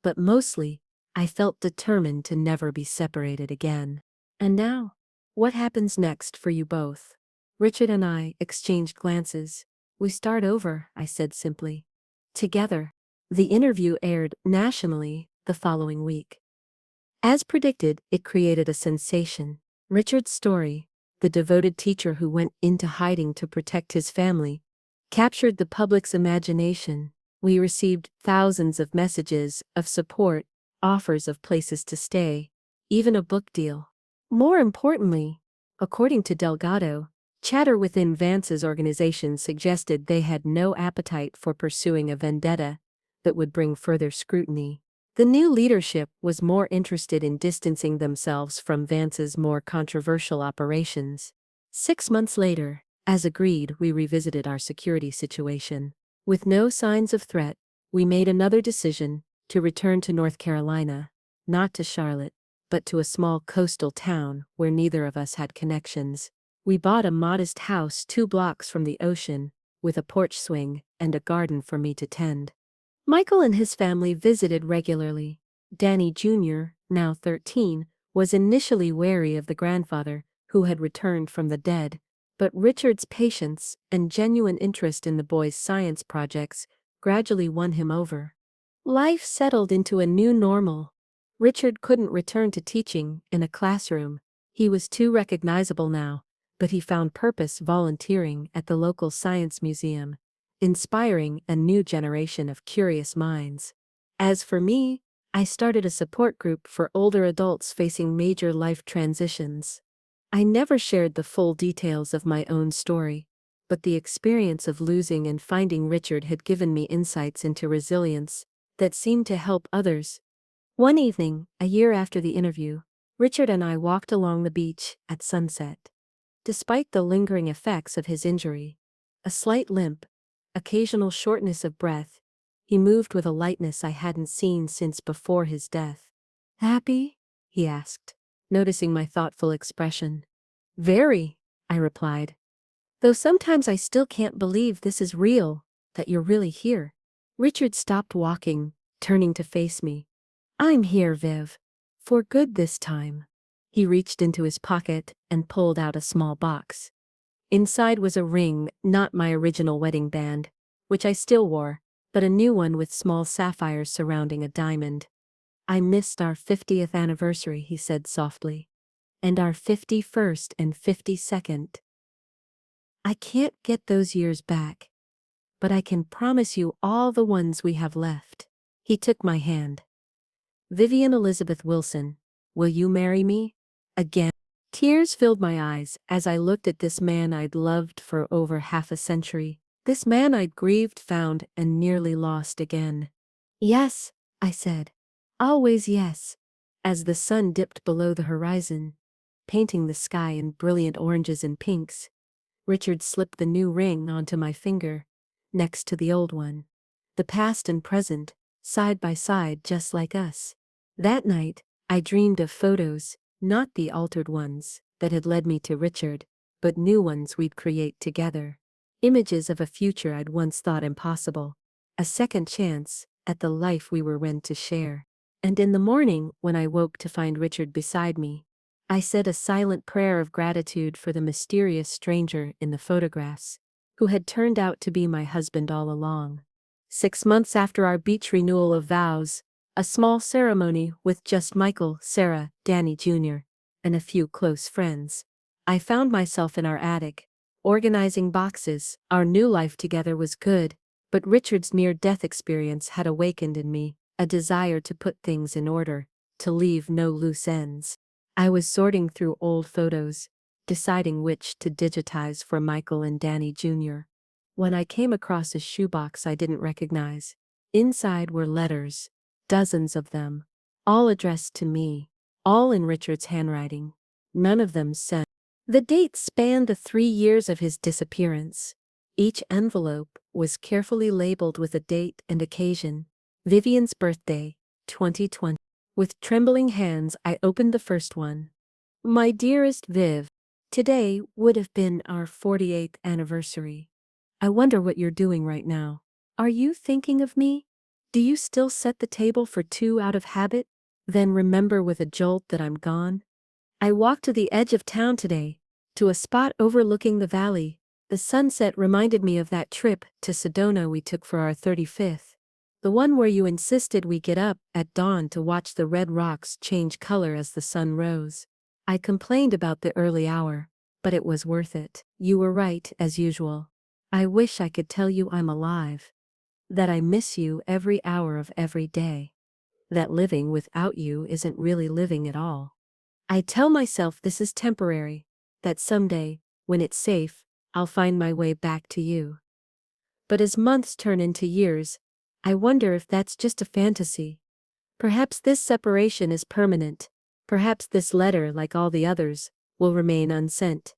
But mostly, I felt determined to never be separated again. And now, what happens next for you both? Richard and I exchanged glances. We start over, I said simply. Together. The interview aired nationally the following week. As predicted, it created a sensation. Richard's story, the devoted teacher who went into hiding to protect his family, captured the public's imagination. We received thousands of messages of support, offers of places to stay, even a book deal. More importantly, according to Delgado, chatter within Vance's organization suggested they had no appetite for pursuing a vendetta that would bring further scrutiny. The new leadership was more interested in distancing themselves from Vance's more controversial operations. 6 months later, as agreed, we revisited our security situation. With no signs of threat, we made another decision to return to North Carolina, not to Charlotte, but to a small coastal town where neither of us had connections. We bought a modest house 2 blocks from the ocean, with a porch swing and a garden for me to tend. Michael and his family visited regularly. Danny Jr., now 13, was initially wary of the grandfather, who had returned from the dead, but Richard's patience and genuine interest in the boy's science projects gradually won him over. Life settled into a new normal. Richard couldn't return to teaching in a classroom. He was too recognizable now, but he found purpose volunteering at the local science museum, inspiring a new generation of curious minds. As for me, I started a support group for older adults facing major life transitions. I never shared the full details of my own story, but the experience of losing and finding Richard had given me insights into resilience that seemed to help others. One evening, a year after the interview, Richard and I walked along the beach at sunset. Despite the lingering effects of his injury, a slight limp, occasional shortness of breath, he moved with a lightness I hadn't seen since before his death. "Happy?" he asked, noticing my thoughtful expression. "Very," I replied. "Though sometimes I still can't believe this is real, that you're really here." Richard stopped walking, turning to face me. "I'm here, Viv. For good this time." He reached into his pocket and pulled out a small box. Inside was a ring, not my original wedding band, which I still wore, but a new one with small sapphires surrounding a diamond. "I missed our 50th anniversary," he said softly. "And our 51st and 52nd. I can't get those years back, but I can promise you all the ones we have left." He took my hand. "Vivian Elizabeth Wilson, will you marry me?" Again. Tears filled my eyes as I looked at this man I'd loved for over half a century, this man I'd grieved, found, and nearly lost again. "Yes," I said. "Always yes." As the sun dipped below the horizon, painting the sky in brilliant oranges and pinks, Richard slipped the new ring onto my finger, next to the old one. The past and present, side by side, just like us. That night, I dreamed of photos, not the altered ones that had led me to Richard, but new ones we'd create together. Images of a future I'd once thought impossible. A second chance at the life we were meant to share. And in the morning, when I woke to find Richard beside me, I said a silent prayer of gratitude for the mysterious stranger in the photographs, who had turned out to be my husband all along. 6 months after our beach renewal of vows, a small ceremony with just Michael, Sarah, Danny Jr., and a few close friends, I found myself in our attic, organizing boxes. Our new life together was good, but Richard's near-death experience had awakened in me a desire to put things in order, to leave no loose ends. I was sorting through old photos, deciding which to digitize for Michael and Danny Jr., when I came across a shoebox I didn't recognize. Inside were letters, dozens of them, all addressed to me, all in Richard's handwriting. None of them sent. The dates spanned the 3 years of his disappearance. Each envelope was carefully labeled with a date and occasion. Vivian's birthday, 2020. With trembling hands, I opened the first one. "My dearest Viv, today would have been our 48th anniversary. I wonder what you're doing right now. Are you thinking of me? Do you still set the table for 2 out of habit? Then remember with a jolt that I'm gone. I walked to the edge of town today, to a spot overlooking the valley. The sunset reminded me of that trip to Sedona we took for our 35th. The one where you insisted we get up at dawn to watch the red rocks change color as the sun rose. I complained about the early hour, but it was worth it. You were right, as usual. I wish I could tell you I'm alive." That I miss you every hour of every day. That living without you isn't really living at all. I tell myself this is temporary, that someday, when it's safe, I'll find my way back to you. But as months turn into years, I wonder if that's just a fantasy. Perhaps this separation is permanent. Perhaps this letter, like all the others, will remain unsent,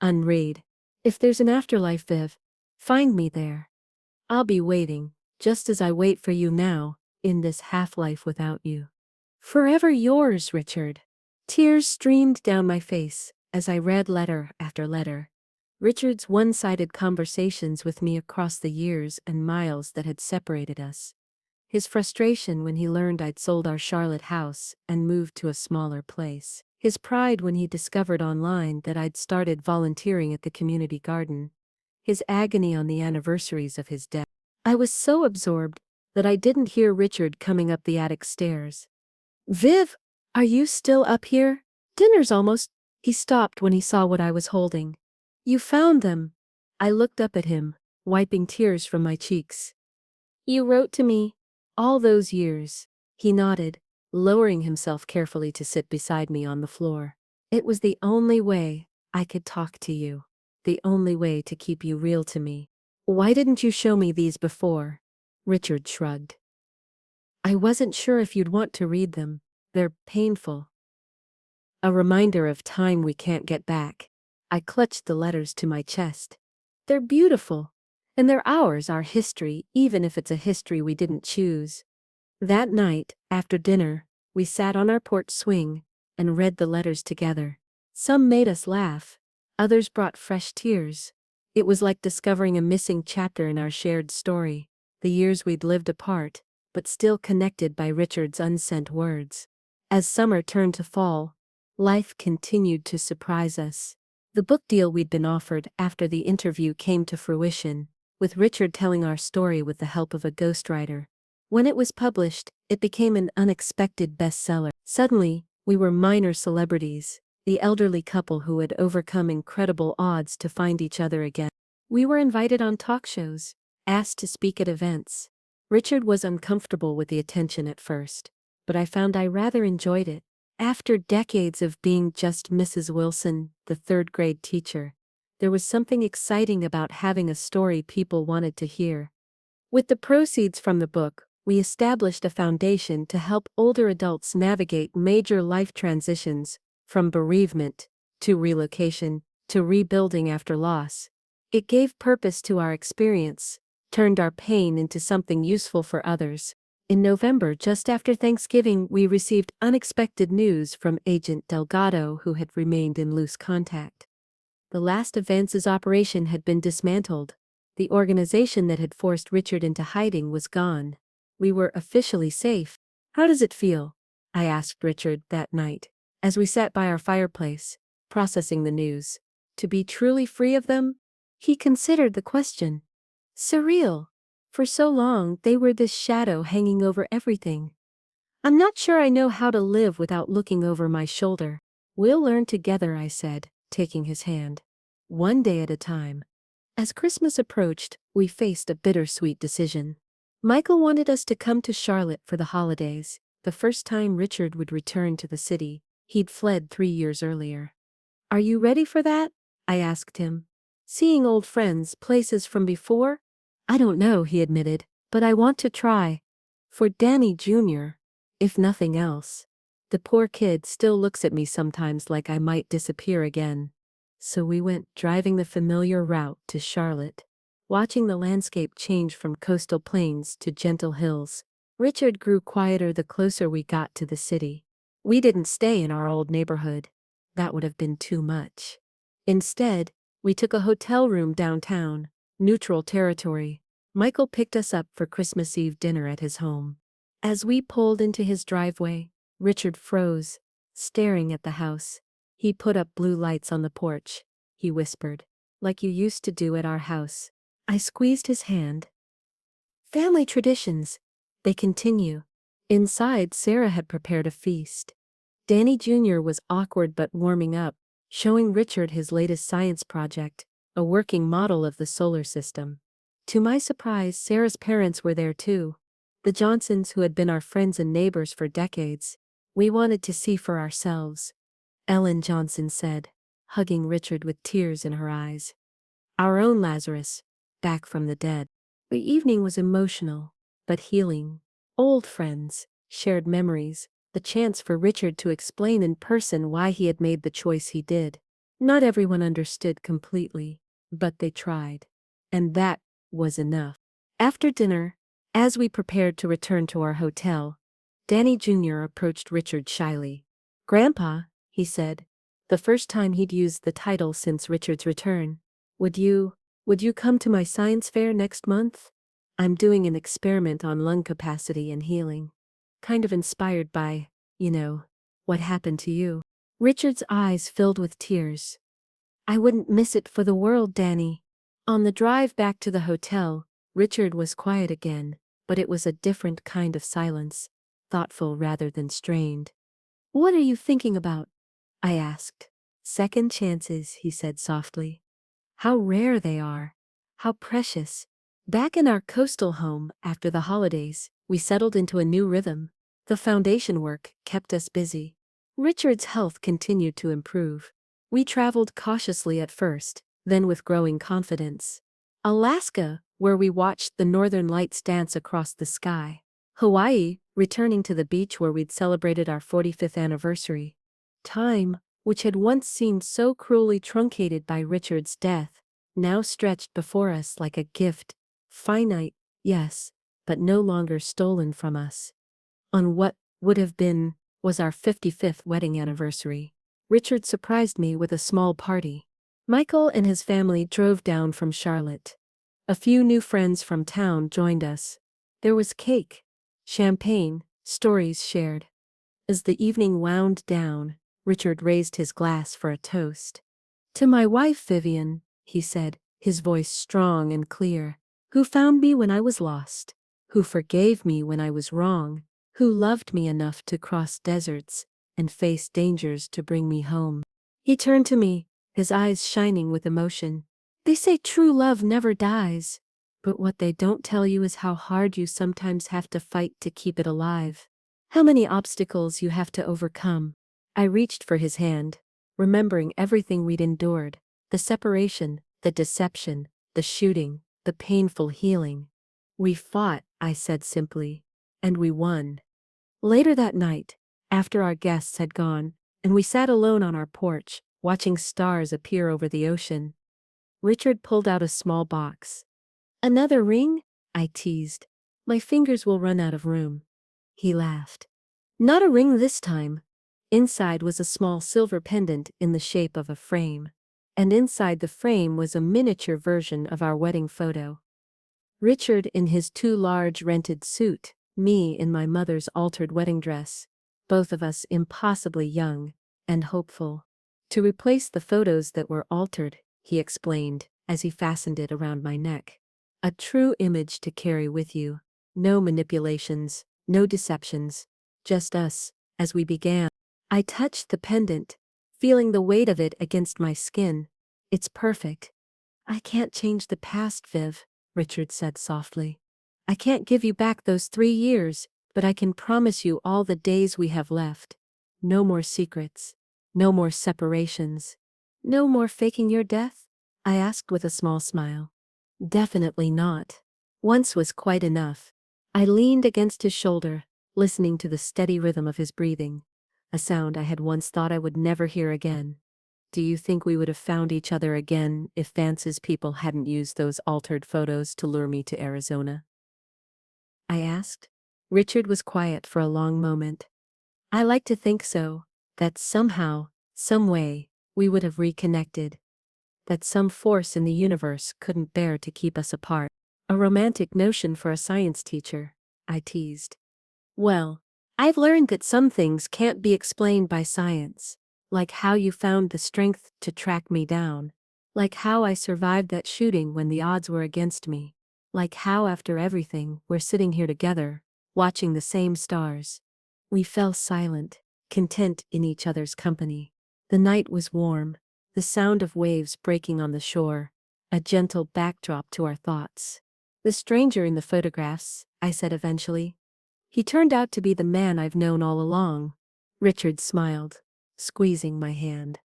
unread. If there's an afterlife, Viv, find me there. I'll be waiting, just as I wait for you now, in this half-life without you. Forever yours, Richard. Tears streamed down my face as I read letter after letter. Richard's one-sided conversations with me across the years and miles that had separated us. His frustration when he learned I'd sold our Charlotte house and moved to a smaller place. His pride when he discovered online that I'd started volunteering at the community garden. His agony on the anniversaries of his death. I was so absorbed that I didn't hear Richard coming up the attic stairs. Viv, are you still up here? Dinner's almost. He stopped when he saw what I was holding. You found them. I looked up at him, wiping tears from my cheeks. You wrote to me. All those years. He nodded, lowering himself carefully to sit beside me on the floor. It was the only way I could talk to you. The only way to keep you real to me. Why didn't you show me these before? Richard shrugged. I wasn't sure if you'd want to read them. They're painful. A reminder of time we can't get back. I clutched the letters to my chest. They're beautiful. And they're ours, our history, even if it's a history we didn't choose. That night, after dinner, we sat on our porch swing and read the letters together. Some made us laugh. Others brought fresh tears. It was like discovering a missing chapter in our shared story, the years we'd lived apart, but still connected by Richard's unsent words. As summer turned to fall, life continued to surprise us. The book deal we'd been offered after the interview came to fruition, with Richard telling our story with the help of a ghostwriter. When it was published, it became an unexpected bestseller. Suddenly, we were minor celebrities, the elderly couple who had overcome incredible odds to find each other again. We were invited on talk shows, asked to speak at events. Richard was uncomfortable with the attention at first, but I found I rather enjoyed it. After decades of being just Mrs. Wilson, the third-grade teacher, there was something exciting about having a story people wanted to hear. With the proceeds from the book, we established a foundation to help older adults navigate major life transitions, from bereavement, to relocation, to rebuilding after loss. It gave purpose to our experience, turned our pain into something useful for others. In November, just after Thanksgiving, we received unexpected news from Agent Delgado, who had remained in loose contact. The last Avance's operation had been dismantled. The organization that had forced Richard into hiding was gone. We were officially safe. How does it feel? I asked Richard that night, as we sat by our fireplace, processing the news. To be truly free of them? He considered the question. Surreal. For so long, they were this shadow hanging over everything. I'm not sure I know how to live without looking over my shoulder. We'll learn together, I said, taking his hand. One day at a time. As Christmas approached, we faced a bittersweet decision. Michael wanted us to come to Charlotte for the holidays, the first time Richard would return to the city. He'd fled 3 years earlier. Are you ready for that? I asked him. Seeing old friends, places from before? I don't know, he admitted, but I want to try. For Danny Jr., if nothing else. The poor kid still looks at me sometimes like I might disappear again. So we went driving the familiar route to Charlotte, watching the landscape change from coastal plains to gentle hills. Richard grew quieter the closer we got to the city. We didn't stay in our old neighborhood. That would have been too much. Instead, we took a hotel room downtown, neutral territory. Michael picked us up for Christmas Eve dinner at his home. As we pulled into his driveway, Richard froze, staring at the house. He put up blue lights on the porch, he whispered, like you used to do at our house. I squeezed his hand. Family traditions. They continue. Inside, Sarah had prepared a feast. Danny Jr. was awkward but warming up, showing Richard his latest science project, a working model of the solar system. To my surprise, Sarah's parents were there too. The Johnsons, who had been our friends and neighbors for decades. We wanted to see for ourselves, Ellen Johnson said, hugging Richard with tears in her eyes. Our own Lazarus, back from the dead. The evening was emotional, but healing. Old friends, shared memories, the chance for Richard to explain in person why he had made the choice he did. Not everyone understood completely, but they tried. And that was enough. After dinner, as we prepared to return to our hotel, Danny Jr. approached Richard shyly. "Grandpa," he said, the first time he'd used the title since Richard's return, Would you come to my science fair next month? I'm doing an experiment on lung capacity and healing. Kind of inspired by, what happened to you." Richard's eyes filled with tears. "I wouldn't miss it for the world, Danny." On the drive back to the hotel, Richard was quiet again, but it was a different kind of silence, thoughtful rather than strained. "What are you thinking about?" I asked. "Second chances," he said softly. "How rare they are. How precious." Back in our coastal home, after the holidays, we settled into a new rhythm. The foundation work kept us busy. Richard's health continued to improve. We traveled cautiously at first, then with growing confidence. Alaska, where we watched the northern lights dance across the sky. Hawaii, returning to the beach where we'd celebrated our 45th anniversary. Time, which had once seemed so cruelly truncated by Richard's death, now stretched before us like a gift, finite, yes, but no longer stolen from us. On what would have been was our 55th wedding anniversary, Richard surprised me with a small party. Michael and his family drove down from Charlotte. A few new friends from town joined us. There was cake, champagne, stories shared. As the evening wound down, Richard raised his glass for a toast. "To my wife, Vivian," he said, his voice strong and clear, "who found me when I was lost, who forgave me when I was wrong, who loved me enough to cross deserts and face dangers to bring me home." He turned to me, his eyes shining with emotion. "They say true love never dies, but what they don't tell you is how hard you sometimes have to fight to keep it alive. How many obstacles you have to overcome." I reached for his hand, remembering everything we'd endured, the separation, the deception, the shooting, the painful healing. "We fought," I said simply, "and we won." Later that night, after our guests had gone, and we sat alone on our porch, watching stars appear over the ocean, Richard pulled out a small box. "Another ring?" I teased. "My fingers will run out of room." He laughed. "Not a ring this time." Inside was a small silver pendant in the shape of a frame. And inside the frame was a miniature version of our wedding photo. Richard in his too large rented suit, me in my mother's altered wedding dress, both of us impossibly young and hopeful. "To replace the photos that were altered," he explained, as he fastened it around my neck. "A true image to carry with you. No manipulations, no deceptions. Just us, as we began." I touched the pendant, feeling the weight of it against my skin. "It's perfect." "I can't change the past, Viv," Richard said softly. "I can't give you back those 3 years, but I can promise you all the days we have left. No more secrets. No more separations. No more faking your death?" I asked with a small smile. "Definitely not. Once was quite enough." I leaned against his shoulder, listening to the steady rhythm of his breathing, a sound I had once thought I would never hear again. "Do you think we would have found each other again if Vance's people hadn't used those altered photos to lure me to Arizona?" I asked. Richard was quiet for a long moment. "I like to think so, that somehow, some way, we would have reconnected. That some force in the universe couldn't bear to keep us apart." "A romantic notion for a science teacher," I teased. "Well, I've learned that some things can't be explained by science, like how you found the strength to track me down, like how I survived that shooting when the odds were against me, like how after everything we're sitting here together, watching the same stars." We fell silent, content in each other's company. The night was warm, the sound of waves breaking on the shore, a gentle backdrop to our thoughts. The stranger in the photographs, I said eventually. He turned out to be the man I've known all along. Richard smiled, squeezing my hand.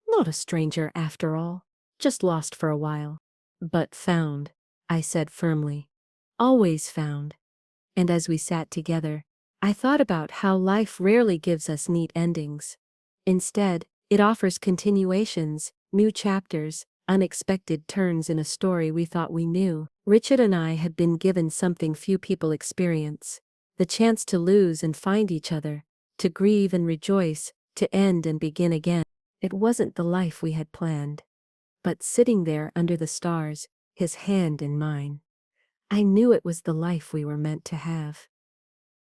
Not a stranger after all. Just lost for a while. But found, I said firmly. Always found. And as we sat together, I thought about how life rarely gives us neat endings. Instead, it offers continuations, new chapters, unexpected turns in a story we thought we knew. Richard and I had been given something few people experience: the chance to lose and find each other, to grieve and rejoice, to end and begin again. It wasn't the life we had planned. But sitting there under the stars, his hand in mine, I knew it was the life we were meant to have.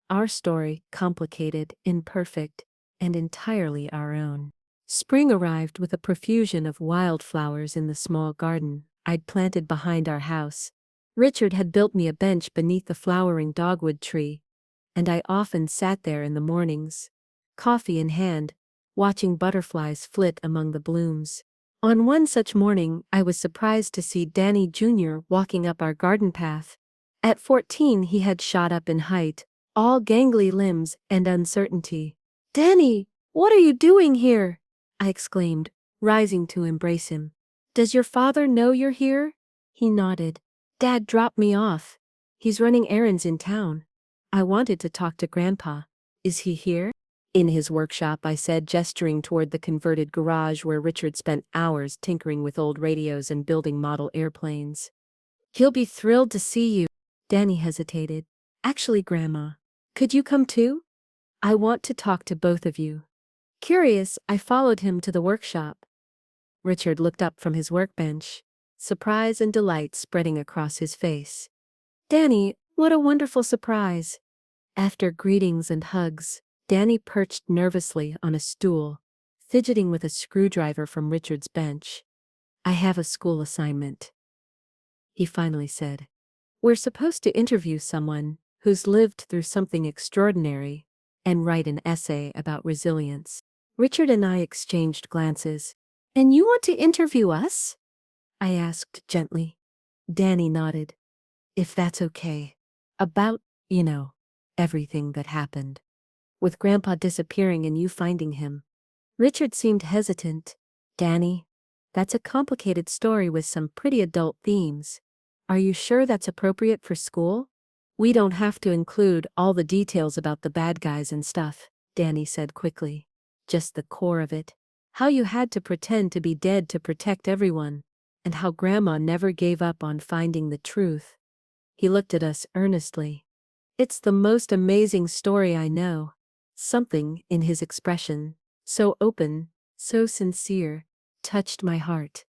Our story, complicated, imperfect, and entirely our own. Spring arrived with a profusion of wildflowers in the small garden I'd planted behind our house. Richard had built me a bench beneath the flowering dogwood tree, and I often sat there in the mornings, coffee in hand, watching butterflies flit among the blooms. On one such morning, I was surprised to see Danny Jr. walking up our garden path. At 14, he had shot up in height, all gangly limbs and uncertainty. "Danny, what are you doing here?" I exclaimed, rising to embrace him. "Does your father know you're here?" He nodded. "Dad dropped me off. He's running errands in town. I wanted to talk to Grandpa. Is he here?" "In his workshop," I said, gesturing toward the converted garage where Richard spent hours tinkering with old radios and building model airplanes. "He'll be thrilled to see you." Danny hesitated. "Actually, Grandma, could you come too? I want to talk to both of you." Curious, I followed him to the workshop. Richard looked up from his workbench, surprise and delight spreading across his face. "Danny, what a wonderful surprise." After greetings and hugs, Danny perched nervously on a stool, fidgeting with a screwdriver from Richard's bench. "I have a school assignment," he finally said. "We're supposed to interview someone who's lived through something extraordinary and write an essay about resilience." Richard and I exchanged glances. "And you want to interview us?" I asked gently. Danny nodded. "If that's okay. About, everything that happened. With Grandpa disappearing and you finding him." Richard seemed hesitant. "Danny, that's a complicated story with some pretty adult themes. Are you sure that's appropriate for school?" "We don't have to include all the details about the bad guys and stuff," Danny said quickly. "Just the core of it. How you had to pretend to be dead to protect everyone, and how Grandma never gave up on finding the truth." He looked at us earnestly. "It's the most amazing story I know." Something in his expression, so open, so sincere, touched my heart.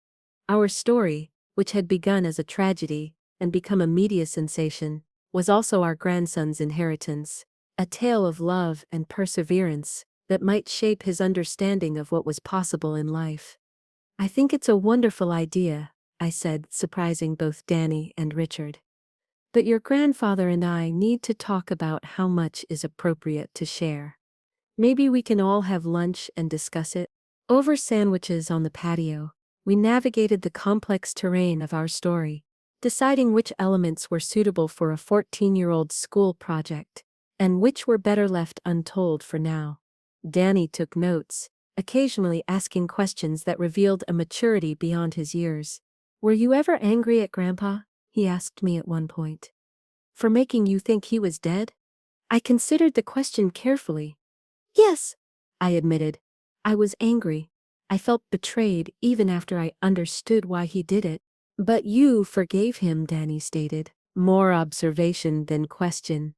Our story, which had begun as a tragedy and become a media sensation, was also our grandson's inheritance, a tale of love and perseverance that might shape his understanding of what was possible in life. "I think it's a wonderful idea," I said, surprising both Danny and Richard. "But your grandfather and I need to talk about how much is appropriate to share. Maybe we can all have lunch and discuss it." Over sandwiches on the patio, we navigated the complex terrain of our story, deciding which elements were suitable for a 14-year-old school project, and which were better left untold for now. Danny took notes, occasionally asking questions that revealed a maturity beyond his years. "Were you ever angry at Grandpa?" he asked me at one point. "For making you think he was dead?" I considered the question carefully. "Yes," I admitted. "I was angry. I felt betrayed even after I understood why he did it." "But you forgave him," Danny stated, more observation than question.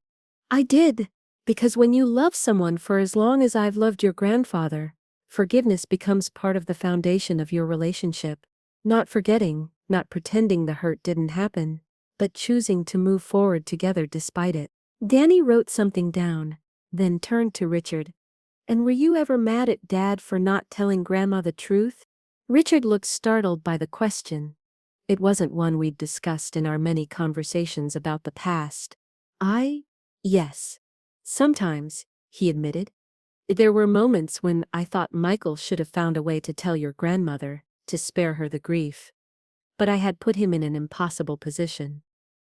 "I did. Because when you love someone for as long as I've loved your grandfather, forgiveness becomes part of the foundation of your relationship. Not forgetting, not pretending the hurt didn't happen, but choosing to move forward together despite it." Danny wrote something down, then turned to Richard. "And were you ever mad at Dad for not telling Grandma the truth?" Richard looked startled by the question. It wasn't one we'd discussed in our many conversations about the past. Yes. Sometimes, he admitted. "There were moments when I thought Michael should have found a way to tell your grandmother, to spare her the grief. But I had put him in an impossible position.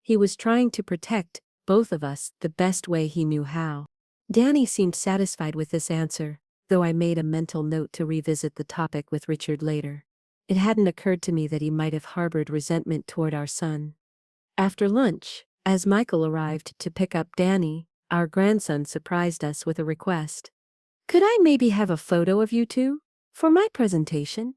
He was trying to protect both of us the best way he knew how. Danny seemed satisfied with this answer, though I made a mental note to revisit the topic with Richard later. It hadn't occurred to me that he might have harbored resentment toward our son. After lunch, as Michael arrived to pick up Danny, our grandson surprised us with a request. "Could I maybe have a photo of you two? For my presentation?"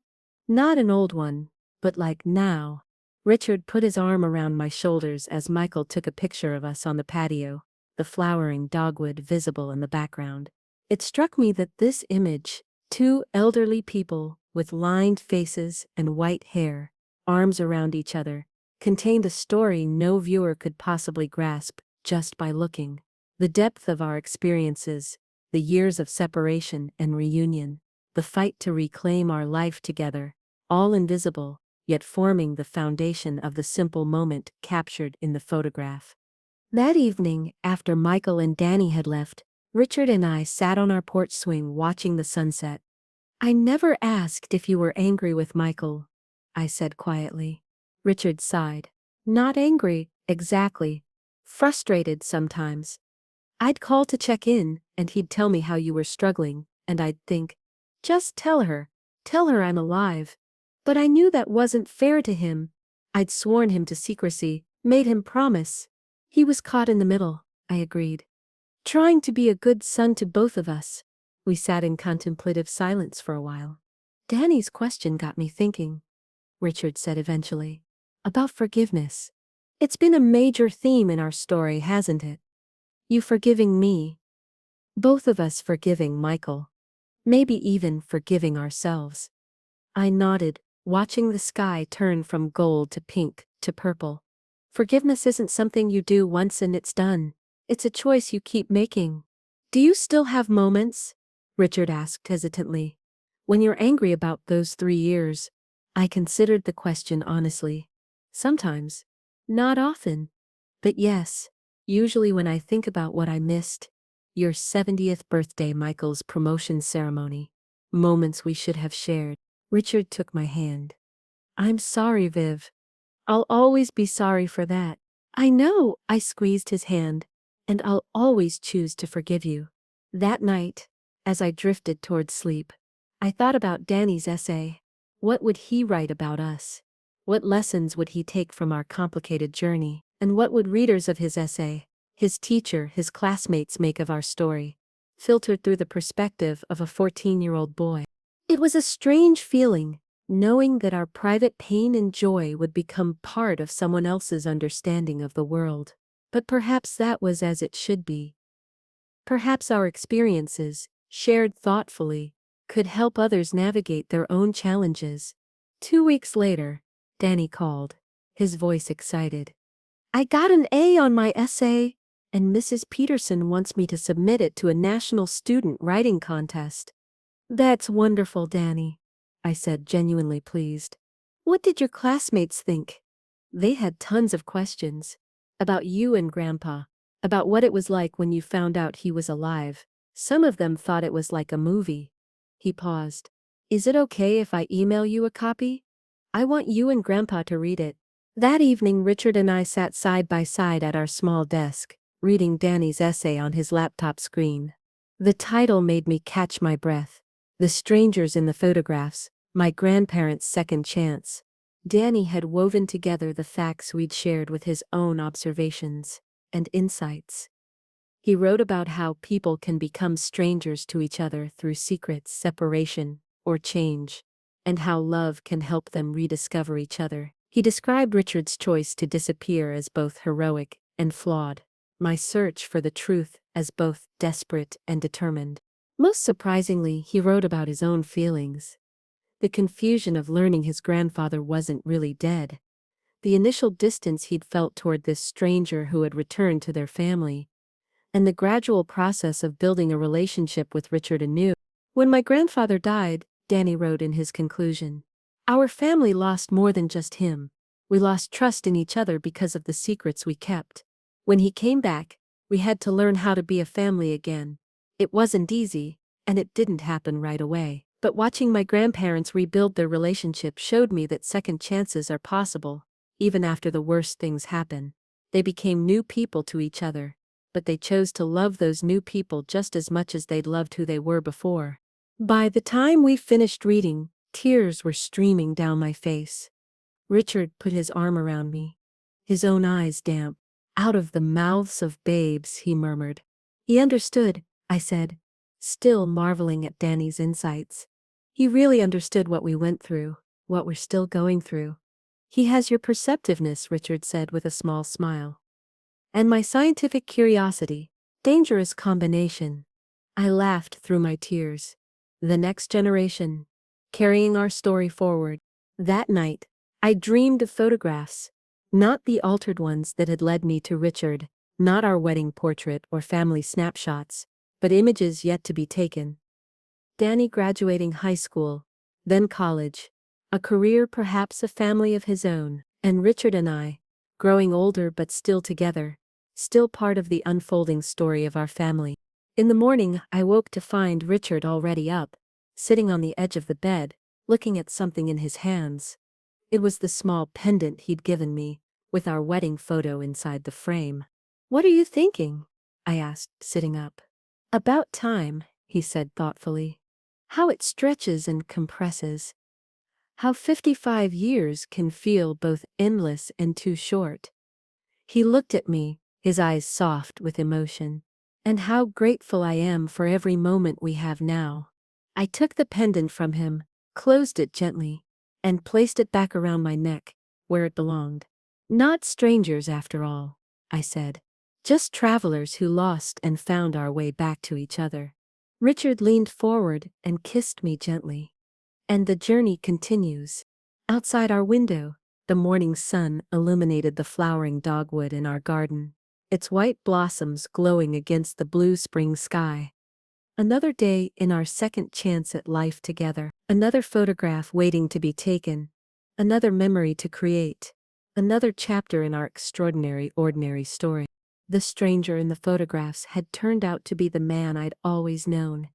Not an old one, but like now. Richard put his arm around my shoulders as Michael took a picture of us on the patio, the flowering dogwood visible in the background. It struck me that this image, two elderly people with lined faces and white hair, arms around each other, contained a story no viewer could possibly grasp just by looking. The depth of our experiences, the years of separation and reunion, the fight to reclaim our life together, all invisible, yet forming the foundation of the simple moment captured in the photograph. That evening, after Michael and Danny had left, Richard and I sat on our porch swing watching the sunset. "I never asked if you were angry with Michael," I said quietly. Richard sighed. "Not angry, exactly. Frustrated sometimes. I'd call to check in, and he'd tell me how you were struggling, and I'd think, just tell her I'm alive. But I knew that wasn't fair to him. I'd sworn him to secrecy, made him promise." He was caught in the middle, I agreed. "Trying to be a good son to both of us." We sat in contemplative silence for a while. "Danny's question got me thinking," Richard said eventually. "About forgiveness. It's been a major theme in our story, hasn't it? You forgiving me. Both of us forgiving Michael. Maybe even forgiving ourselves." I nodded, watching the sky turn from gold to pink to purple. "Forgiveness isn't something you do once and it's done. It's a choice you keep making." "Do you still have moments?" Richard asked hesitantly. "When you're angry about those 3 years?" I considered the question honestly. "Sometimes. Not often. But yes, usually when I think about what I missed. Your 70th birthday, Michael's promotion ceremony. Moments we should have shared." Richard took my hand. "I'm sorry, Viv. I'll always be sorry for that." "I know," I squeezed his hand. "And I'll always choose to forgive you." That night, as I drifted toward sleep, I thought about Danny's essay. What would he write about us? What lessons would he take from our complicated journey? And what would readers of his essay, his teacher, his classmates make of our story, filtered through the perspective of a 14-year-old boy? It was a strange feeling, knowing that our private pain and joy would become part of someone else's understanding of the world. But perhaps that was as it should be. Perhaps our experiences, shared thoughtfully, could help others navigate their own challenges. 2 weeks later, Danny called, his voice excited. "I got an A on my essay, and Mrs. Peterson wants me to submit it to a national student writing contest." "That's wonderful, Danny," I said, genuinely pleased. "What did your classmates think?" They had tons of questions. About you and Grandpa. About what it was like when you found out he was alive. Some of them thought it was like a movie. He paused. "Is it okay if I email you a copy? I want you and Grandpa to read it." That evening, Richard and I sat side by side at our small desk, reading Danny's essay on his laptop screen. The title made me catch my breath. The Strangers in the Photographs, My Grandparents' Second Chance. Danny had woven together the facts we'd shared with his own observations and insights. He wrote about how people can become strangers to each other through secrets, separation, or change, and how love can help them rediscover each other. He described Richard's choice to disappear as both heroic and flawed, my search for the truth as both desperate and determined. Most surprisingly, he wrote about his own feelings. The confusion of learning his grandfather wasn't really dead. The initial distance he'd felt toward this stranger who had returned to their family. And the gradual process of building a relationship with Richard anew. "When my grandfather died," Danny wrote in his conclusion, "our family lost more than just him. We lost trust in each other because of the secrets we kept. When he came back, we had to learn how to be a family again. It wasn't easy, and it didn't happen right away. But watching my grandparents rebuild their relationship showed me that second chances are possible, even after the worst things happen." They became new people to each other, but they chose to love those new people just as much as they'd loved who they were before. By the time we finished reading, tears were streaming down my face. Richard put his arm around me, his own eyes damp. "Out of the mouths of babes," he murmured. "He understood," I said, still marveling at Danny's insights. "He really understood what we went through, what we're still going through." "He has your perceptiveness," Richard said with a small smile. "And my scientific curiosity. Dangerous combination." I laughed through my tears. The next generation, carrying our story forward. That night, I dreamed of photographs. Not the altered ones that had led me to Richard, not our wedding portrait or family snapshots, but images yet to be taken. Danny graduating high school, then college, a career, perhaps a family of his own, and Richard and I, growing older but still together, still part of the unfolding story of our family. In the morning, I woke to find Richard already up, sitting on the edge of the bed, looking at something in his hands. It was the small pendant he'd given me, with our wedding photo inside the frame. "What are you thinking?" I asked, sitting up. "About time," he said thoughtfully. "How it stretches and compresses. How 55 years can feel both endless and too short." He looked at me, his eyes soft with emotion. "And how grateful I am for every moment we have now." I took the pendant from him, closed it gently, and placed it back around my neck, where it belonged. "Not strangers after all," I said. "Just travelers who lost and found our way back to each other." Richard leaned forward and kissed me gently. And the journey continues. Outside our window, the morning sun illuminated the flowering dogwood in our garden, its white blossoms glowing against the blue spring sky. Another day in our second chance at life together. Another photograph waiting to be taken. Another memory to create. Another chapter in our extraordinary, ordinary story. The stranger in the photographs had turned out to be the man I'd always known.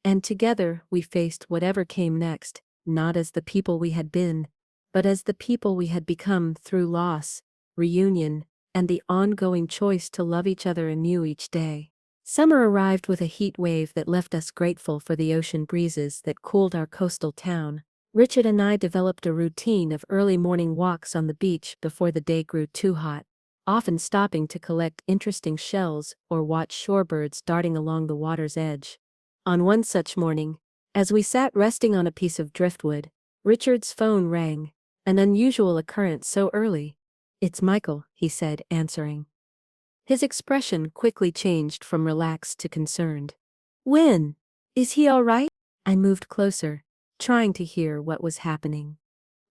And together we faced whatever came next, not as the people we had been, but as the people we had become through loss, reunion, and the ongoing choice to love each other anew each day. Summer arrived with a heat wave that left us grateful for the ocean breezes that cooled our coastal town. Richard and I developed a routine of early morning walks on the beach before the day grew too hot, often stopping to collect interesting shells or watch shorebirds darting along the water's edge. On one such morning, as we sat resting on a piece of driftwood, Richard's phone rang, an unusual occurrence so early. "It's Michael," he said, answering. His expression quickly changed from relaxed to concerned. "When? Is he all right?" I moved closer, trying to hear what was happening.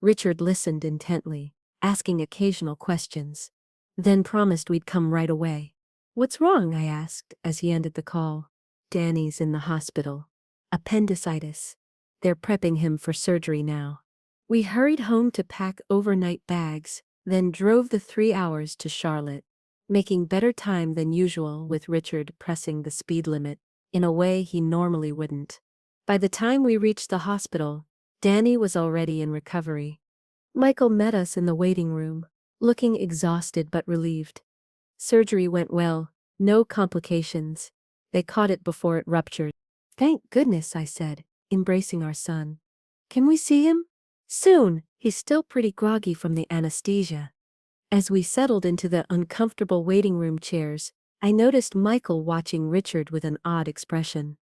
Richard listened intently, asking occasional questions, then promised we'd come right away. "What's wrong?" I asked as he ended the call. "Danny's in the hospital. Appendicitis. They're prepping him for surgery now." We hurried home to pack overnight bags, then drove the 3 hours to Charlotte, making better time than usual with Richard pressing the speed limit in a way he normally wouldn't. By the time we reached the hospital, Danny was already in recovery. Michael met us in the waiting room, looking exhausted but relieved. "Surgery went well, no complications. They caught it before it ruptured." "Thank goodness," I said, embracing our son. "Can we see him?" "Soon. He's still pretty groggy from the anesthesia." As we settled into the uncomfortable waiting room chairs, I noticed Michael watching Richard with an odd expression.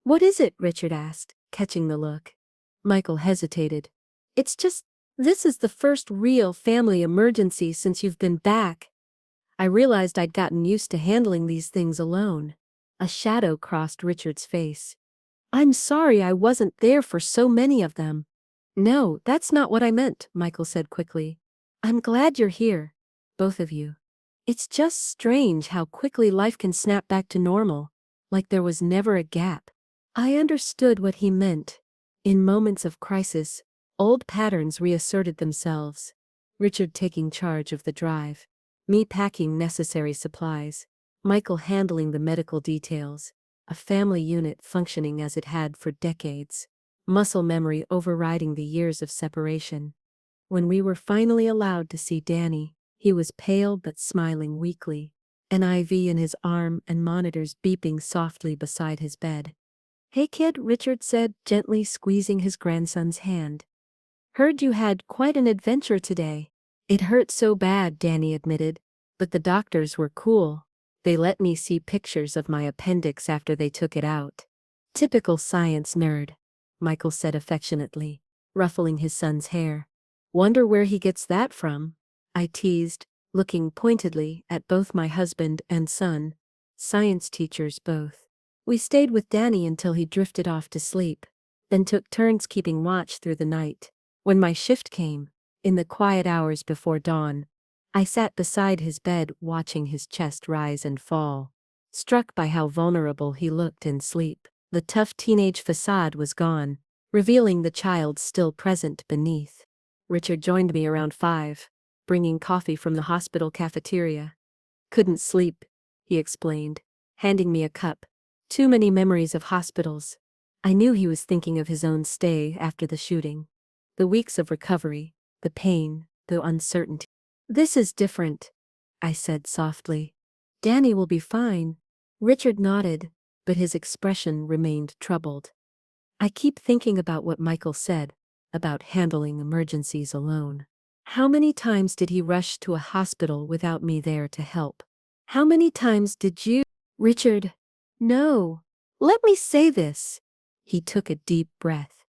"What is it?" Richard asked, catching the look. Michael hesitated. "It's just, this is the first real family emergency since you've been back." I realized I'd gotten used to handling these things alone. A shadow crossed Richard's face. "I'm sorry I wasn't there for so many of them." "No, that's not what I meant," Michael said quickly. "I'm glad you're here, both of you. It's just strange how quickly life can snap back to normal, like there was never a gap." I understood what he meant. In moments of crisis, old patterns reasserted themselves. Richard taking charge of the drive, me packing necessary supplies, Michael handling the medical details, a family unit functioning as it had for decades, muscle memory overriding the years of separation. When we were finally allowed to see Danny, He was pale but smiling weakly, an IV in his arm and monitors beeping softly beside his bed. "Hey kid," Richard said, gently squeezing his grandson's hand. "Heard you had quite an adventure today." "It hurt so bad," Danny admitted, "but the doctors were cool. They let me see pictures of my appendix after they took it out." "Typical science nerd," Michael said affectionately, ruffling his son's hair. "Wonder where he gets that from?" I teased, looking pointedly at both my husband and son, science teachers both. We stayed with Danny until he drifted off to sleep, then took turns keeping watch through the night. When my shift came, in the quiet hours before dawn, I sat beside his bed watching his chest rise and fall, struck by how vulnerable he looked in sleep. The tough teenage facade was gone, revealing the child still present beneath. Richard joined me around 5, bringing coffee from the hospital cafeteria. "Couldn't sleep," he explained, handing me a cup. "Too many memories of hospitals." I knew he was thinking of his own stay after the shooting. The weeks of recovery, the pain, the uncertainty. "This is different," I said softly. "Danny will be fine." Richard nodded, but his expression remained troubled. "I keep thinking about what Michael said, about handling emergencies alone. How many times did he rush to a hospital without me there to help? How many times did you—" "Richard, no. Let me say this." He took a deep breath.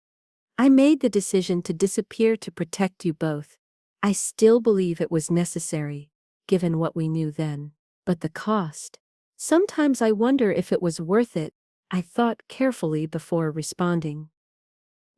"I made the decision to disappear to protect you both. I still believe it was necessary, given what we knew then. But the cost. Sometimes I wonder if it was worth it." I thought carefully before responding.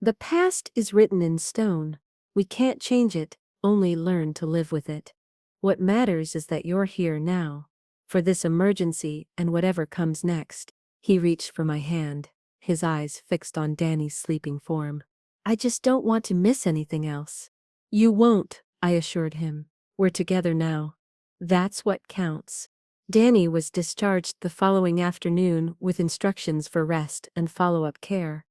"The past is written in stone. We can't change it, only learn to live with it. What matters is that you're here now, for this emergency and whatever comes next." He reached for my hand, his eyes fixed on Danny's sleeping form. "I just don't want to miss anything else." "You won't," I assured him. "We're together now. That's what counts." Danny was discharged the following afternoon with instructions for rest and follow-up care.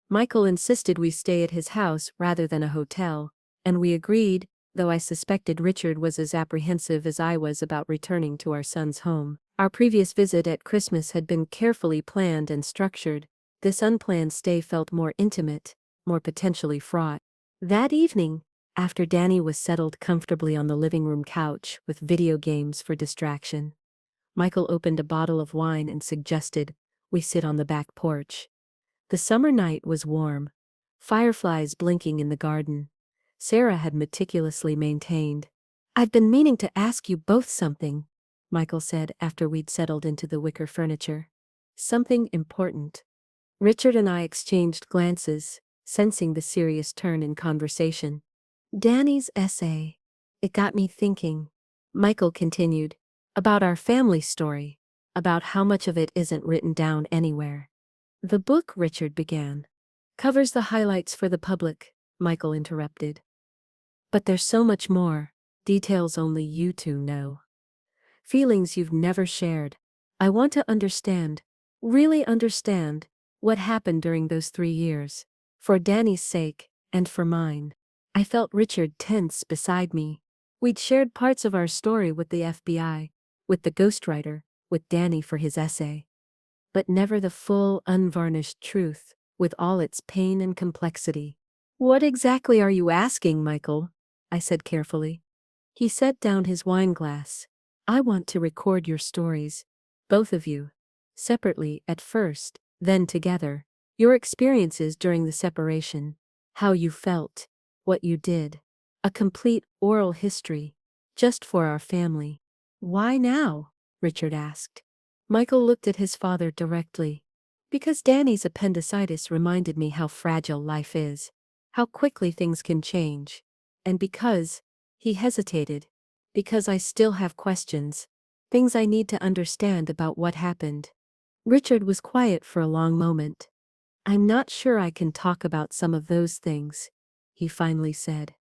Michael insisted we stay at his house rather than a hotel, and we agreed, though I suspected Richard was as apprehensive as I was about returning to our son's home. Our previous visit at Christmas had been carefully planned and structured. This unplanned stay felt more intimate, more potentially fraught. That evening, after Danny was settled comfortably on the living room couch with video games for distraction, Michael opened a bottle of wine and suggested we sit on the back porch. The summer night was warm, fireflies blinking in the garden. Sarah had meticulously maintained. "I've been meaning to ask you both something," Michael said after we'd settled into the wicker furniture. "Something important." Richard and I exchanged glances, sensing the serious turn in conversation. "Danny's essay. It got me thinking," Michael continued, "about our family story, about how much of it isn't written down anywhere." "The book," Richard began, "covers the highlights for the public," Michael interrupted. "But there's so much more, details only you two know. Feelings you've never shared. I want to understand, really understand, what happened during those 3 years. For Danny's sake, and for mine." I felt Richard tense beside me. We'd shared parts of our story with the FBI, with the ghostwriter, with Danny for his essay. But never the full, unvarnished truth, with all its pain and complexity. "What exactly are you asking, Michael?" I said carefully. He set down his wine glass. "I want to record your stories, both of you, separately at first, then together. Your experiences during the separation, how you felt, what you did. A complete oral history, just for our family." "Why now?" Richard asked. Michael looked at his father directly. "Because Danny's appendicitis reminded me how fragile life is, how quickly things can change. And because," he hesitated, "because I still have questions, things I need to understand about what happened." Richard was quiet for a long moment. "I'm not sure I can talk about some of those things," he finally said.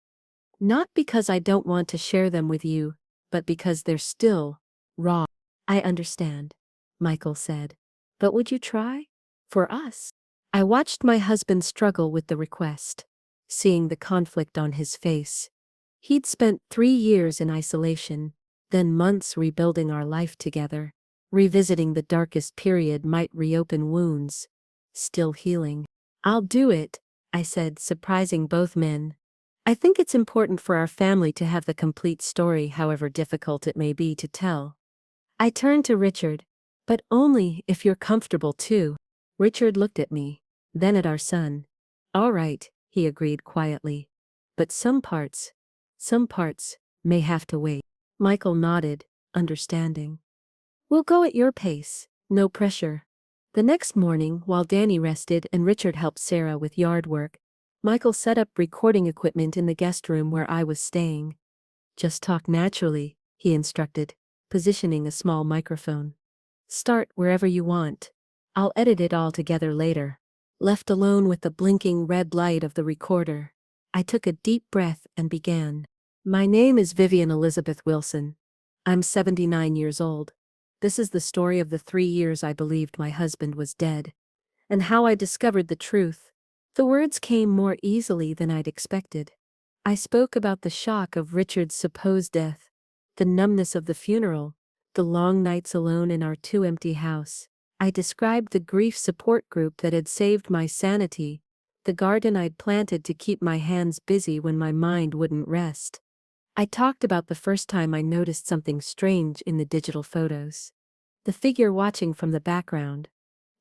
"Not because I don't want to share them with you, but because they're still raw." "I understand," Michael said. "But would you try? For us?" I watched my husband struggle with the request, seeing the conflict on his face. He'd spent 3 years in isolation, then months rebuilding our life together. Revisiting the darkest period might reopen wounds. Still healing. I'll do it, I said, surprising both men. I think it's important for our family to have the complete story, however difficult it may be to tell. I turned to Richard. But only if you're comfortable too. Richard looked at me, then at our son. All right, he agreed quietly. But some parts, may have to wait. Michael nodded, understanding. We'll go at your pace, no pressure. The next morning, while Danny rested and Richard helped Sarah with yard work, Michael set up recording equipment in the guest room where I was staying. Just talk naturally, he instructed, positioning a small microphone. Start wherever you want. I'll edit it all together later. Left alone with the blinking red light of the recorder, I took a deep breath and began. My name is Vivian Elizabeth Wilson. I'm 79 years old. This is the story of the 3 years I believed my husband was dead, and how I discovered the truth. The words came more easily than I'd expected. I spoke about the shock of Richard's supposed death, the numbness of the funeral, the long nights alone in our too-empty house. I described the grief support group that had saved my sanity, the garden I'd planted to keep my hands busy when my mind wouldn't rest. I talked about the first time I noticed something strange in the digital photos. The figure watching from the background,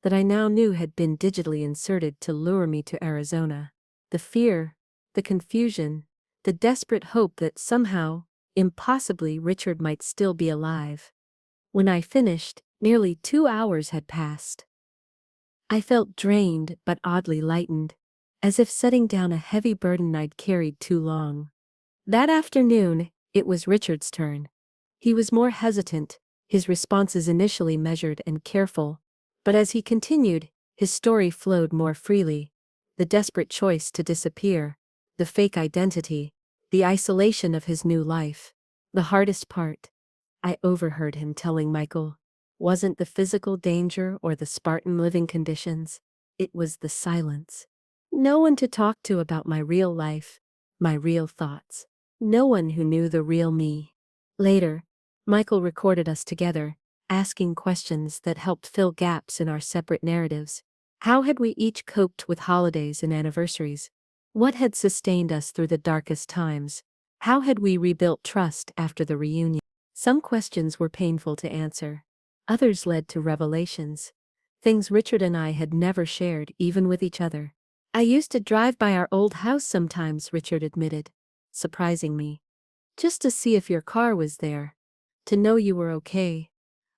that I now knew had been digitally inserted to lure me to Arizona. The fear, the confusion, the desperate hope that somehow, impossibly, Richard might still be alive. When I finished, nearly 2 hours had passed. I felt drained but oddly lightened, as if setting down a heavy burden I'd carried too long. That afternoon, it was Richard's turn. He was more hesitant, his responses initially measured and careful, but as he continued, his story flowed more freely. The desperate choice to disappear, the fake identity, the isolation of his new life. The hardest part, I overheard him telling Michael, wasn't the physical danger or the Spartan living conditions, it was the silence. No one to talk to about my real life, my real thoughts. No one who knew the real me. Later, Michael recorded us together, asking questions that helped fill gaps in our separate narratives. How had we each coped with holidays and anniversaries? What had sustained us through the darkest times? How had we rebuilt trust after the reunion? Some questions were painful to answer. Others led to revelations. Things Richard and I had never shared, even with each other. I used to drive by our old house sometimes, Richard admitted, surprising me. Just to see if your car was there. To know you were okay.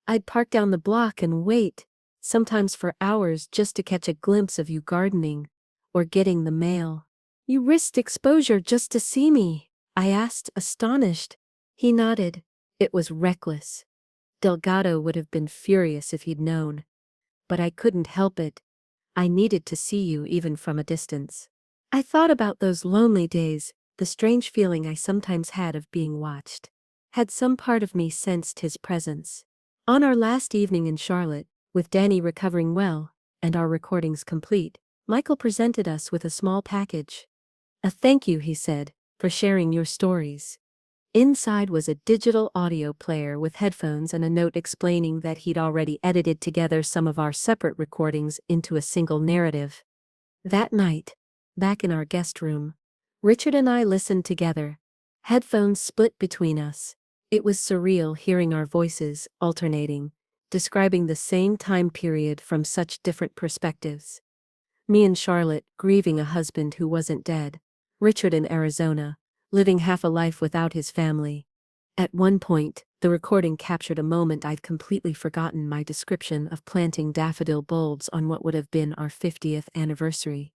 I'd park down the block and wait, sometimes for hours just to catch a glimpse of you gardening, or getting the mail. You risked exposure just to see me, I asked, astonished. He nodded. It was reckless. Delgado would have been furious if he'd known. But I couldn't help it. I needed to see you even from a distance. I thought about those lonely days, the strange feeling I sometimes had of being watched. Had some part of me sensed his presence? On our last evening in Charlotte, with Danny recovering well, and our recordings complete, Michael presented us with a small package. A thank you, he said, for sharing your stories. Inside was a digital audio player with headphones and a note explaining that he'd already edited together some of our separate recordings into a single narrative. That night, back in our guest room, Richard and I listened together, headphones split between us. It was surreal hearing our voices alternating, describing the same time period from such different perspectives. Me in Charlotte, grieving a husband who wasn't dead. Richard in Arizona, living half a life without his family. At one point, the recording captured a moment I'd completely forgotten, my description of planting daffodil bulbs on what would have been our 50th anniversary.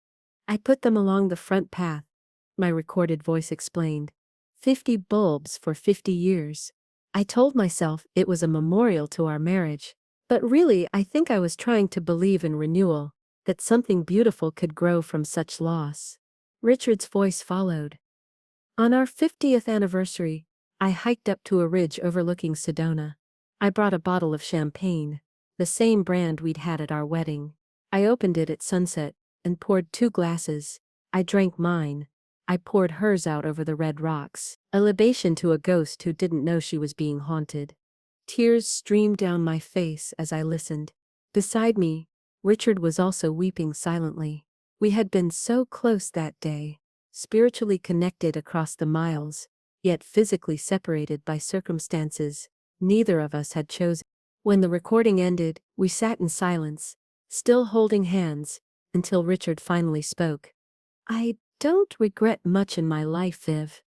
I put them along the front path, my recorded voice explained. 50 bulbs for 50 years. I told myself it was a memorial to our marriage, but really I think I was trying to believe in renewal, that something beautiful could grow from such loss. Richard's voice followed. On our 50th anniversary, I hiked up to a ridge overlooking Sedona. I brought a bottle of champagne, the same brand we'd had at our wedding. I opened it at sunset and poured 2 glasses. I drank mine, I poured hers out over the red rocks, a libation to a ghost who didn't know she was being haunted. Tears streamed down my face as I listened. Beside me, Richard was also weeping silently. We had been so close that day, spiritually connected across the miles, yet physically separated by circumstances neither of us had chosen. When the recording ended, we sat in silence, still holding hands, until Richard finally spoke. I don't regret much in my life, Viv,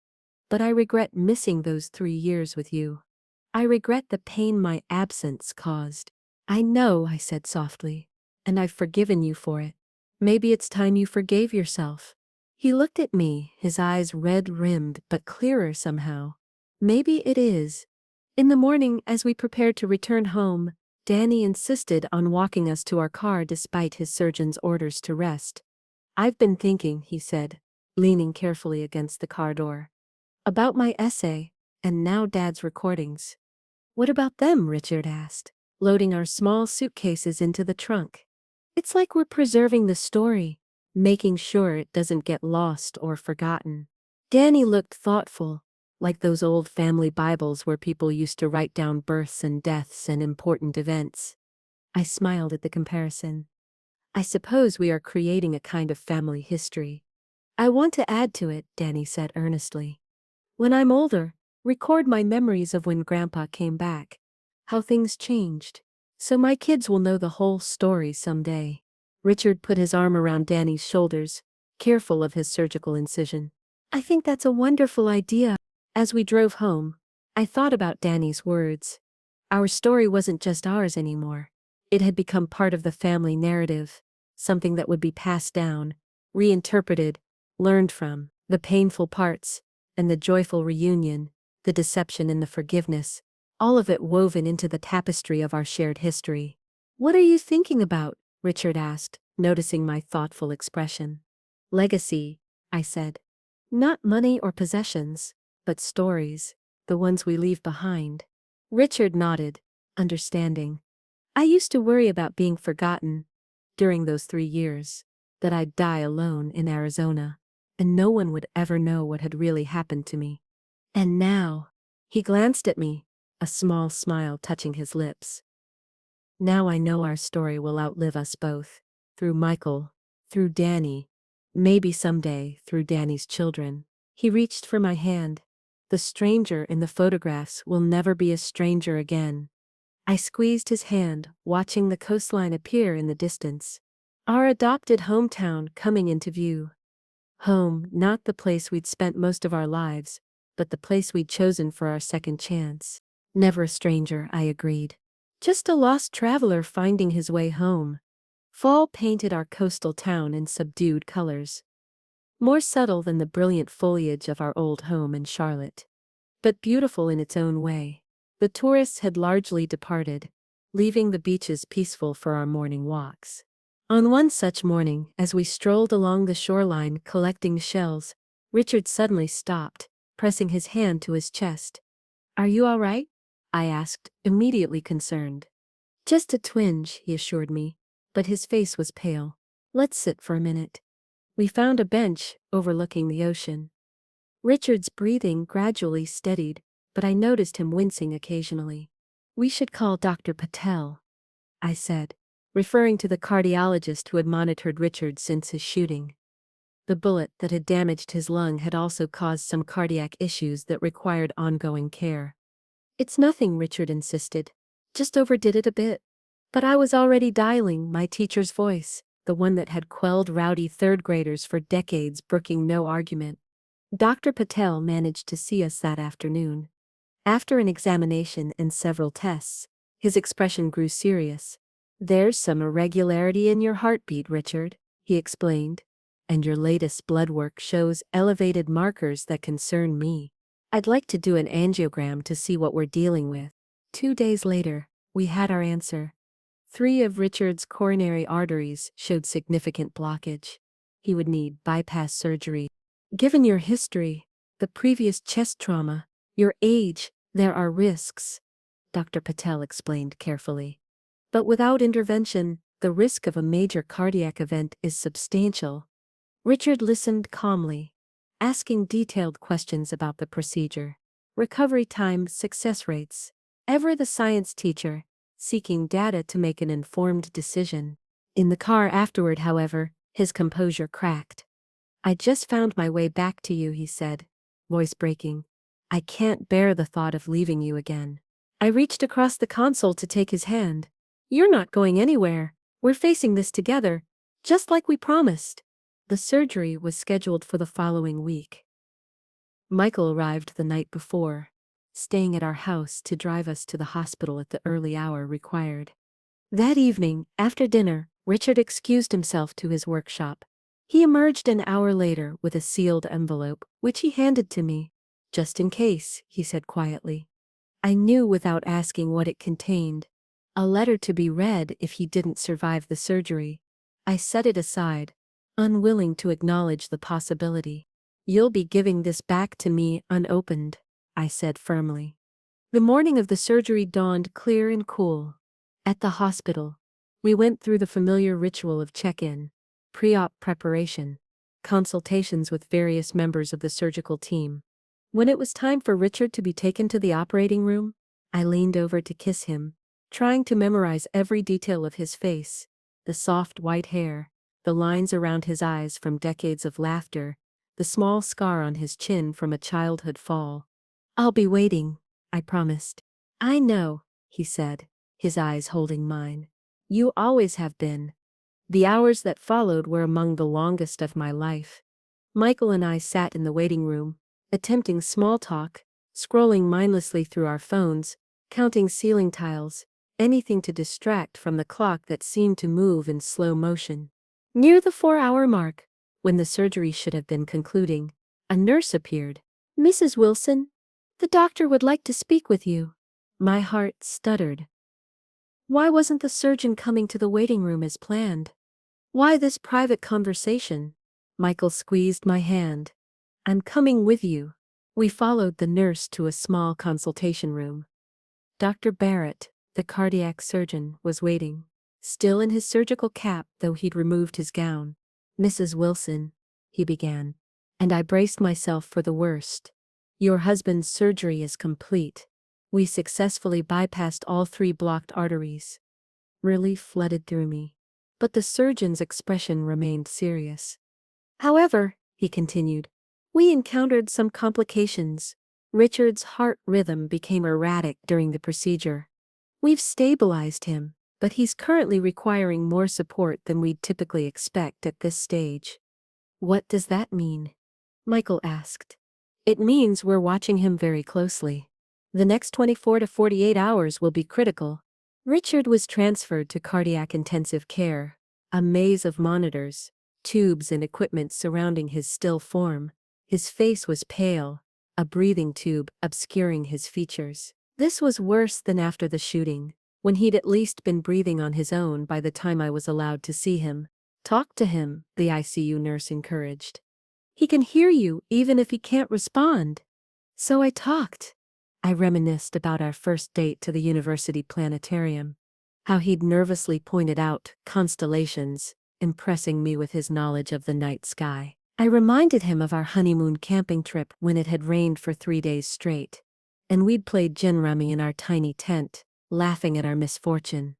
but I regret missing those 3 years with you. I regret the pain my absence caused. I know, I said softly, and I've forgiven you for it. Maybe it's time you forgave yourself. He looked at me, his eyes red-rimmed but clearer somehow. Maybe it is. In the morning, as we prepared to return home, Danny insisted on walking us to our car despite his surgeon's orders to rest. I've been thinking, he said, leaning carefully against the car door, about my essay, and now Dad's recordings. What about them? Richard asked, loading our small suitcases into the trunk. It's like we're preserving the story, making sure it doesn't get lost or forgotten. Danny looked thoughtful, like those old family Bibles where people used to write down births and deaths and important events. I smiled at the comparison. I suppose we are creating a kind of family history. I want to add to it, Danny said earnestly. When I'm older, record my memories of when Grandpa came back, how things changed, so my kids will know the whole story someday. Richard put his arm around Danny's shoulders, careful of his surgical incision. I think that's a wonderful idea. As we drove home, I thought about Danny's words. Our story wasn't just ours anymore. It had become part of the family narrative, something that would be passed down, reinterpreted, learned from. The painful parts, and the joyful reunion, the deception and the forgiveness, all of it woven into the tapestry of our shared history. What are you thinking about? Richard asked, noticing my thoughtful expression. Legacy, I said. Not money or possessions, but stories, the ones we leave behind. Richard nodded, understanding. I used to worry about being forgotten, during those 3 years, that I'd die alone in Arizona, and no one would ever know what had really happened to me. And now, he glanced at me, a small smile touching his lips. Now I know our story will outlive us both, through Michael, through Danny, maybe someday through Danny's children. He reached for my hand. The stranger in the photographs will never be a stranger again. I squeezed his hand, watching the coastline appear in the distance. Our adopted hometown coming into view. Home, not the place we'd spent most of our lives, but the place we'd chosen for our second chance. Never a stranger, I agreed. Just a lost traveler finding his way home. Fall painted our coastal town in subdued colors, more subtle than the brilliant foliage of our old home in Charlotte, but beautiful in its own way. The tourists had largely departed, leaving the beaches peaceful for our morning walks. On one such morning, as we strolled along the shoreline collecting shells, Richard suddenly stopped, pressing his hand to his chest. Are you all right? I asked, immediately concerned. Just a twinge, he assured me, but his face was pale. Let's sit for a minute. We found a bench overlooking the ocean. Richard's breathing gradually steadied, but I noticed him wincing occasionally. We should call Dr. Patel, I said, referring to the cardiologist who had monitored Richard since his shooting. The bullet that had damaged his lung had also caused some cardiac issues that required ongoing care. It's nothing, Richard insisted. Just overdid it a bit. But I was already dialing my teacher's voice, the one that had quelled rowdy third graders for decades, brooking no argument. Dr. Patel managed to see us that afternoon. After an examination and several tests, his expression grew serious. There's some irregularity in your heartbeat, Richard, he explained, and your latest blood work shows elevated markers that concern me. I'd like to do an angiogram to see what we're dealing with. 2 days later, we had our answer. 3 of Richard's coronary arteries showed significant blockage. He would need bypass surgery. Given your history, the previous chest trauma, your age, there are risks, Dr. Patel explained carefully. But without intervention, the risk of a major cardiac event is substantial. Richard listened calmly. asking detailed questions about the procedure, recovery time, success rates. Ever the science teacher, seeking data to make an informed decision. In the car afterward, however, his composure cracked. "I just found my way back to you," he said, voice breaking. "I can't bear the thought of leaving you again." I reached across the console to take his hand. "You're not going anywhere. We're facing this together, just like we promised." The surgery was scheduled for the following week. Michael arrived the night before, staying at our house to drive us to the hospital at the early hour required. That evening, after dinner, Richard excused himself to his workshop. He emerged an hour later with a sealed envelope, which he handed to me. "Just in case," he said quietly. I knew without asking what it contained. A letter to be read if he didn't survive the surgery. I set it aside, unwilling to acknowledge the possibility. "You'll be giving this back to me unopened," I said firmly. The morning of the surgery dawned clear and cool. At the hospital, we went through the familiar ritual of check-in, pre-op preparation, consultations with various members of the surgical team. When it was time for Richard to be taken to the operating room, I leaned over to kiss him, trying to memorize every detail of his face, the soft white hair, the lines around his eyes from decades of laughter, the small scar on his chin from a childhood fall. "I'll be waiting," I promised. "I know," he said, his eyes holding mine. "You always have been." The hours that followed were among the longest of my life. Michael and I sat in the waiting room, attempting small talk, scrolling mindlessly through our phones, counting ceiling tiles, anything to distract from the clock that seemed to move in slow motion. Near the 4-hour mark, when the surgery should have been concluding, a nurse appeared. "Mrs. Wilson, the doctor would like to speak with you." My heart stuttered. Why wasn't the surgeon coming to the waiting room as planned? Why this private conversation? Michael squeezed my hand. "I'm coming with you." We followed the nurse to a small consultation room. Dr. Barrett, the cardiac surgeon, was waiting, still in his surgical cap though he'd removed his gown. "Mrs. Wilson," he began, and I braced myself for the worst. "Your husband's surgery is complete. We successfully bypassed all 3 blocked arteries." Relief flooded through me, but the surgeon's expression remained serious. "However," he continued, "we encountered some complications. Richard's heart rhythm became erratic during the procedure. We've stabilized him, but he's currently requiring more support than we'd typically expect at this stage." "What does that mean?" Michael asked. "It means we're watching him very closely. The next 24 to 48 hours will be critical." Richard was transferred to cardiac intensive care, a maze of monitors, tubes and equipment surrounding his still form. His face was pale, a breathing tube obscuring his features. This was worse than after the shooting, when he'd at least been breathing on his own by the time I was allowed to see him. "Talk to him," the ICU nurse encouraged. "He can hear you even if he can't respond." So I talked. I reminisced about our first date to the university planetarium, how he'd nervously pointed out constellations, impressing me with his knowledge of the night sky. I reminded him of our honeymoon camping trip when it had rained for 3 days straight, and we'd played gin rummy in our tiny tent, laughing at our misfortune.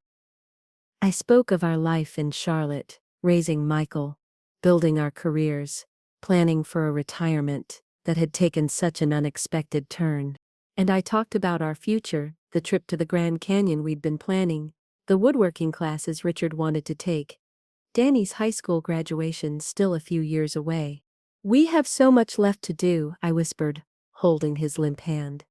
I spoke of our life in Charlotte, raising Michael, building our careers, planning for a retirement that had taken such an unexpected turn. And I talked about our future, the trip to the Grand Canyon we'd been planning, the woodworking classes Richard wanted to take, Danny's high school graduation still a few years away. "We have so much left to do," I whispered, holding his limp hand.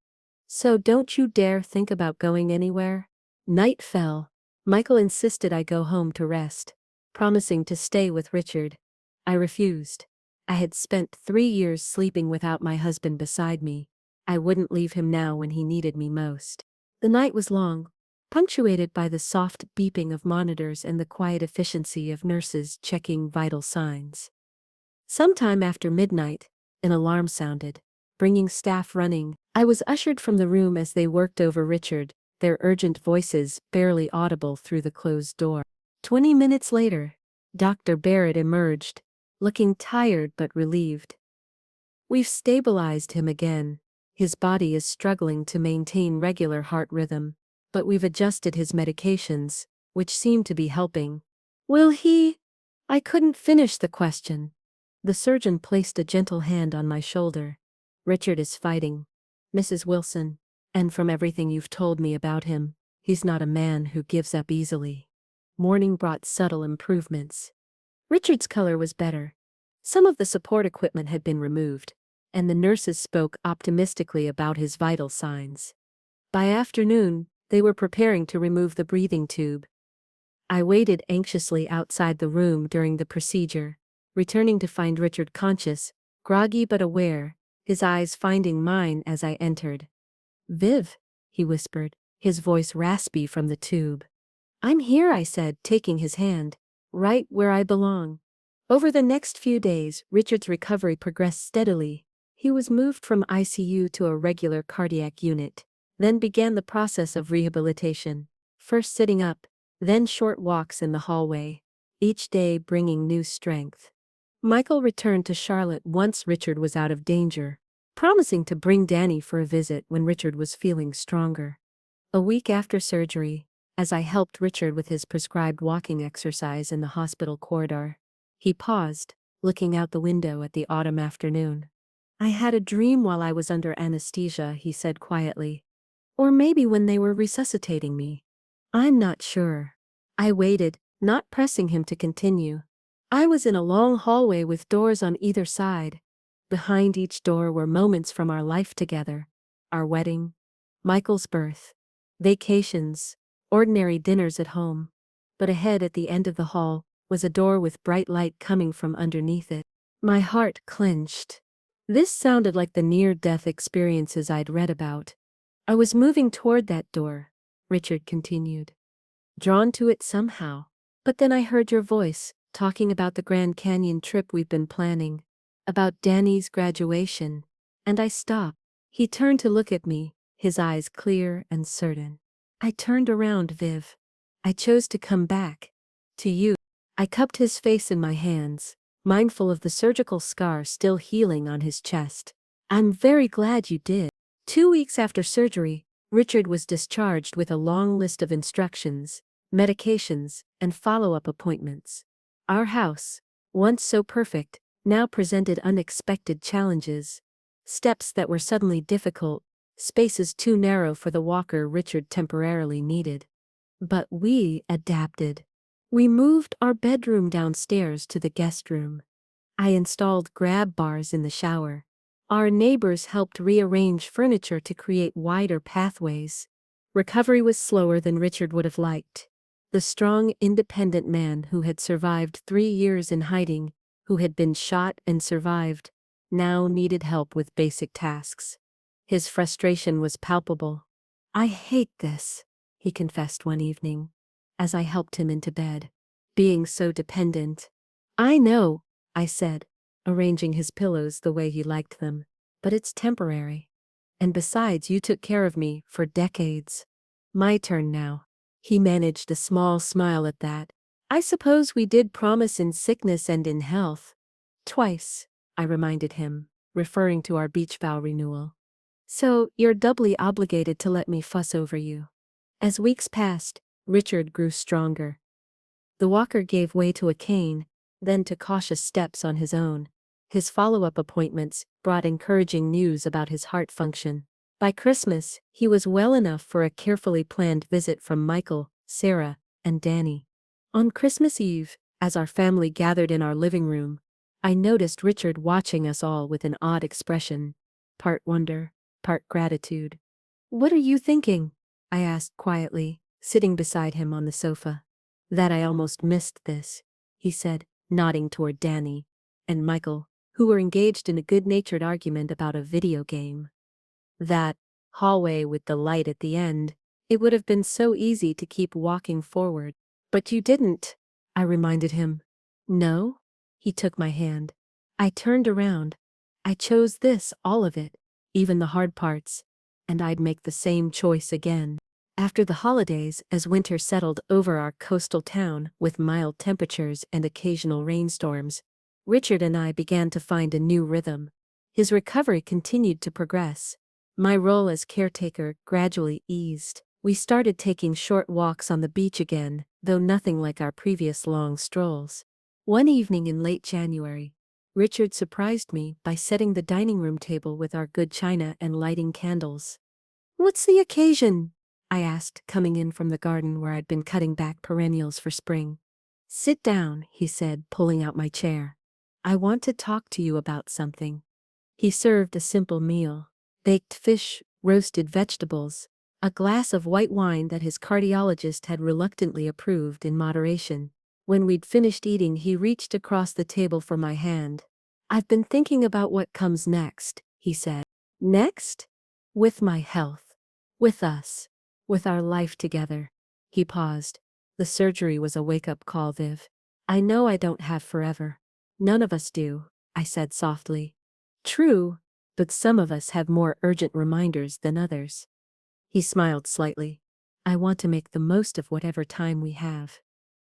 "So don't you dare think about going anywhere." Night fell. Michael insisted I go home to rest, promising to stay with Richard. I refused. I had spent 3 years sleeping without my husband beside me. I wouldn't leave him now when he needed me most. The night was long, punctuated by the soft beeping of monitors and the quiet efficiency of nurses checking vital signs. Sometime after midnight, an alarm sounded, bringing staff running. I was ushered from the room as they worked over Richard, their urgent voices barely audible through the closed door. 20 minutes later, Dr. Barrett emerged, looking tired but relieved. We've stabilized him again. His body is struggling to maintain regular heart rhythm, but we've adjusted his medications, which seem to be helping. Will he? I couldn't finish the question. The surgeon placed a gentle hand on my shoulder. Richard is fighting, Mrs. Wilson, and from everything you've told me about him, he's not a man who gives up easily. Morning brought subtle improvements. Richard's color was better. Some of the support equipment had been removed, and the nurses spoke optimistically about his vital signs. By afternoon, they were preparing to remove the breathing tube. I waited anxiously outside the room during the procedure, returning to find Richard conscious, groggy but aware, his eyes finding mine as I entered. "Viv," he whispered, his voice raspy from the tube. "I'm here," I said, taking his hand. "Right where I belong." Over the next few days, Richard's recovery progressed steadily. He was moved from ICU to a regular cardiac unit, then began the process of rehabilitation, first sitting up, then short walks in the hallway, each day bringing new strength. Michael returned to Charlotte once Richard was out of danger, promising to bring Danny for a visit when Richard was feeling stronger. A week after surgery, as I helped Richard with his prescribed walking exercise in the hospital corridor, he paused, looking out the window at the autumn afternoon. "I had a dream while I was under anesthesia," he said quietly. "Or maybe when they were resuscitating me. I'm not sure." I waited, not pressing him to continue. I was in a long hallway with doors on either side. Behind each door were moments from our life together. Our wedding, Michael's birth, vacations, ordinary dinners at home. But ahead at the end of the hall was a door with bright light coming from underneath it. My heart clenched. This sounded like the near-death experiences I'd read about. "I was moving toward that door," Richard continued, "drawn to it somehow. But then I heard your voice, talking about the Grand Canyon trip we've been planning, about Danny's graduation, and I stopped." He turned to look at me, his eyes clear and certain. "I turned around, Viv. I chose to come back. To you." I cupped his face in my hands, mindful of the surgical scar still healing on his chest. "I'm very glad you did." 2 weeks after surgery, Richard was discharged with a long list of instructions, medications, and follow-up appointments. Our house, once so perfect, now presented unexpected challenges. Steps that were suddenly difficult, spaces too narrow for the walker Richard temporarily needed. But we adapted. We moved our bedroom downstairs to the guest room. I installed grab bars in the shower. Our neighbors helped rearrange furniture to create wider pathways. Recovery was slower than Richard would have liked. The strong, independent man who had survived 3 years in hiding, who had been shot and survived, now needed help with basic tasks. His frustration was palpable. "I hate this," he confessed one evening, as I helped him into bed. "Being so dependent." "I know," I said, arranging his pillows the way he liked them. "But it's temporary. And besides, you took care of me for decades. My turn now." He managed a small smile at that. "I suppose we did promise in sickness and in health." "Twice," I reminded him, referring to our beach vow renewal. "So, you're doubly obligated to let me fuss over you." As weeks passed, Richard grew stronger. The walker gave way to a cane, then to cautious steps on his own. His follow-up appointments brought encouraging news about his heart function. By Christmas, he was well enough for a carefully planned visit from Michael, Sarah, and Danny. On Christmas Eve, as our family gathered in our living room, I noticed Richard watching us all with an odd expression, part wonder, part gratitude. "What are you thinking?" I asked quietly, sitting beside him on the sofa. "That I almost missed this," he said, nodding toward Danny and Michael, who were engaged in a good-natured argument about a video game. That hallway with the light at the end, it would have been so easy to keep walking forward. "But you didn't," I reminded him. "No?" He took my hand. "I turned around. I chose this, all of it, even the hard parts, and I'd make the same choice again." After the holidays, as winter settled over our coastal town with mild temperatures and occasional rainstorms, Richard and I began to find a new rhythm. His recovery continued to progress. My role as caretaker gradually eased. We started taking short walks on the beach again, though nothing like our previous long strolls. One evening in late January, Richard surprised me by setting the dining room table with our good china and lighting candles. "What's the occasion?" I asked, coming in from the garden where I'd been cutting back perennials for spring. "Sit down," he said, pulling out my chair. "I want to talk to you about something." He served a simple meal: baked fish, roasted vegetables, a glass of white wine that his cardiologist had reluctantly approved in moderation. When we'd finished eating, he reached across the table for my hand. "I've been thinking about what comes next," he said. "Next?" "With my health. With us. With our life together." He paused. "The surgery was a wake-up call, Viv. I know I don't have forever. None of us do," I said softly. "True, but some of us have more urgent reminders than others." He smiled slightly. "I want to make the most of whatever time we have.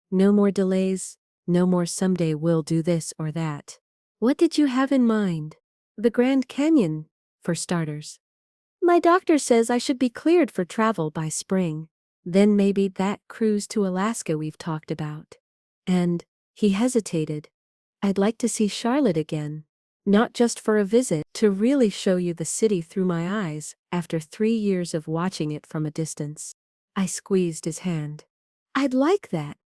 No more delays, no more someday we'll do this or that." "What did you have in mind?" "The Grand Canyon, for starters. My doctor says I should be cleared for travel by spring. Then maybe that cruise to Alaska we've talked about. And," he hesitated, "I'd like to see Charlotte again. Not just for a visit, to really show you the city through my eyes, after 3 years of watching it from a distance." I squeezed his hand. "I'd like that.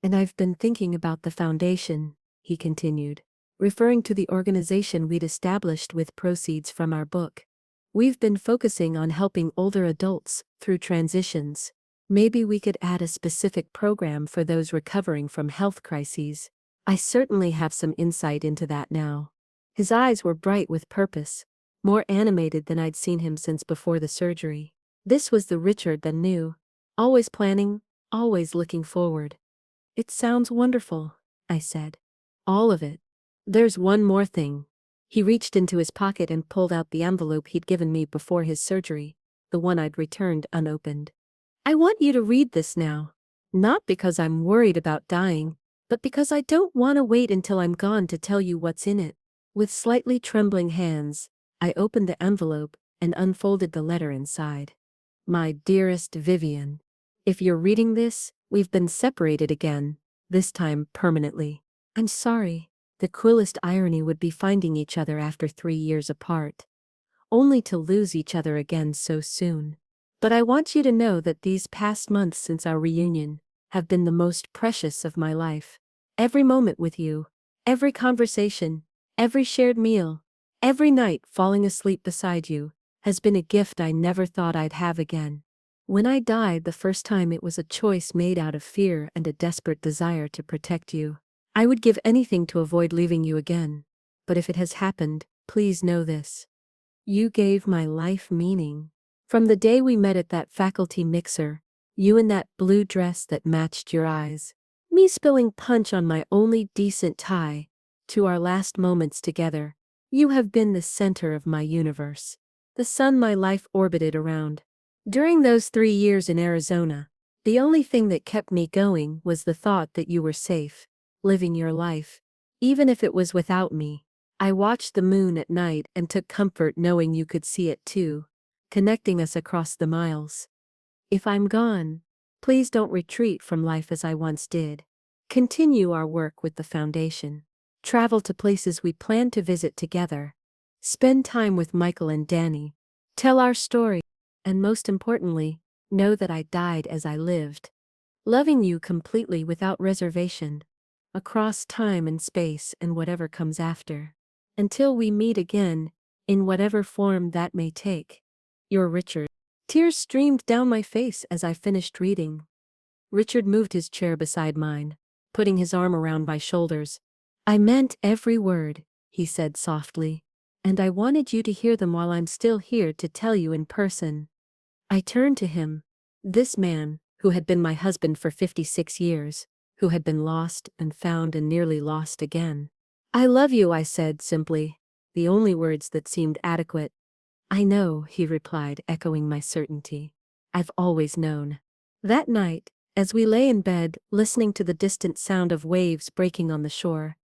And I've been thinking about the foundation," he continued, referring to the organization we'd established with proceeds from our book. "We've been focusing on helping older adults through transitions. Maybe we could add a specific program for those recovering from health crises. I certainly have some insight into that now." His eyes were bright with purpose, more animated than I'd seen him since before the surgery. This was the Richard that knew, always planning, always looking forward. "It sounds wonderful," I said. "All of it. There's one more thing." He reached into his pocket and pulled out the envelope he'd given me before his surgery, the one I'd returned unopened. "I want you to read this now. Not because I'm worried about dying, but because I don't want to wait until I'm gone to tell you what's in it." With slightly trembling hands, I opened the envelope and unfolded the letter inside. "My dearest Vivian, if you're reading this, we've been separated again, this time permanently. I'm sorry. The cruelest irony would be finding each other after 3 years apart, only to lose each other again so soon. But I want you to know that these past months since our reunion have been the most precious of my life. Every moment with you, every conversation, every shared meal, every night falling asleep beside you, has been a gift I never thought I'd have again. When I died the first time, it was a choice made out of fear and a desperate desire to protect you. I would give anything to avoid leaving you again. But if it has happened, please know this. You gave my life meaning. From the day we met at that faculty mixer, you in that blue dress that matched your eyes, me spilling punch on my only decent tie, to our last moments together, you have been the center of my universe, the sun my life orbited around. During those 3 years in Arizona, the only thing that kept me going was the thought that you were safe, living your life, even if it was without me. I watched the moon at night and took comfort knowing you could see it too, connecting us across the miles. If I'm gone, please don't retreat from life as I once did. Continue our work with the foundation. Travel to places we plan to visit together. Spend time with Michael and Danny. Tell our story. And most importantly, know that I died as I lived, loving you completely without reservation, across time and space and whatever comes after. Until we meet again, in whatever form that may take. Your Richard. Tears streamed down my face as I finished reading. Richard moved his chair beside mine, putting his arm around my shoulders. "I meant every word," he said softly, "and I wanted you to hear them while I'm still here to tell you in person." I turned to him. This man, who had been my husband for 56 years, who had been lost and found and nearly lost again. "I love you," I said simply, the only words that seemed adequate. "I know," he replied, echoing my certainty. "I've always known." That night, as we lay in bed, listening to the distant sound of waves breaking on the shore,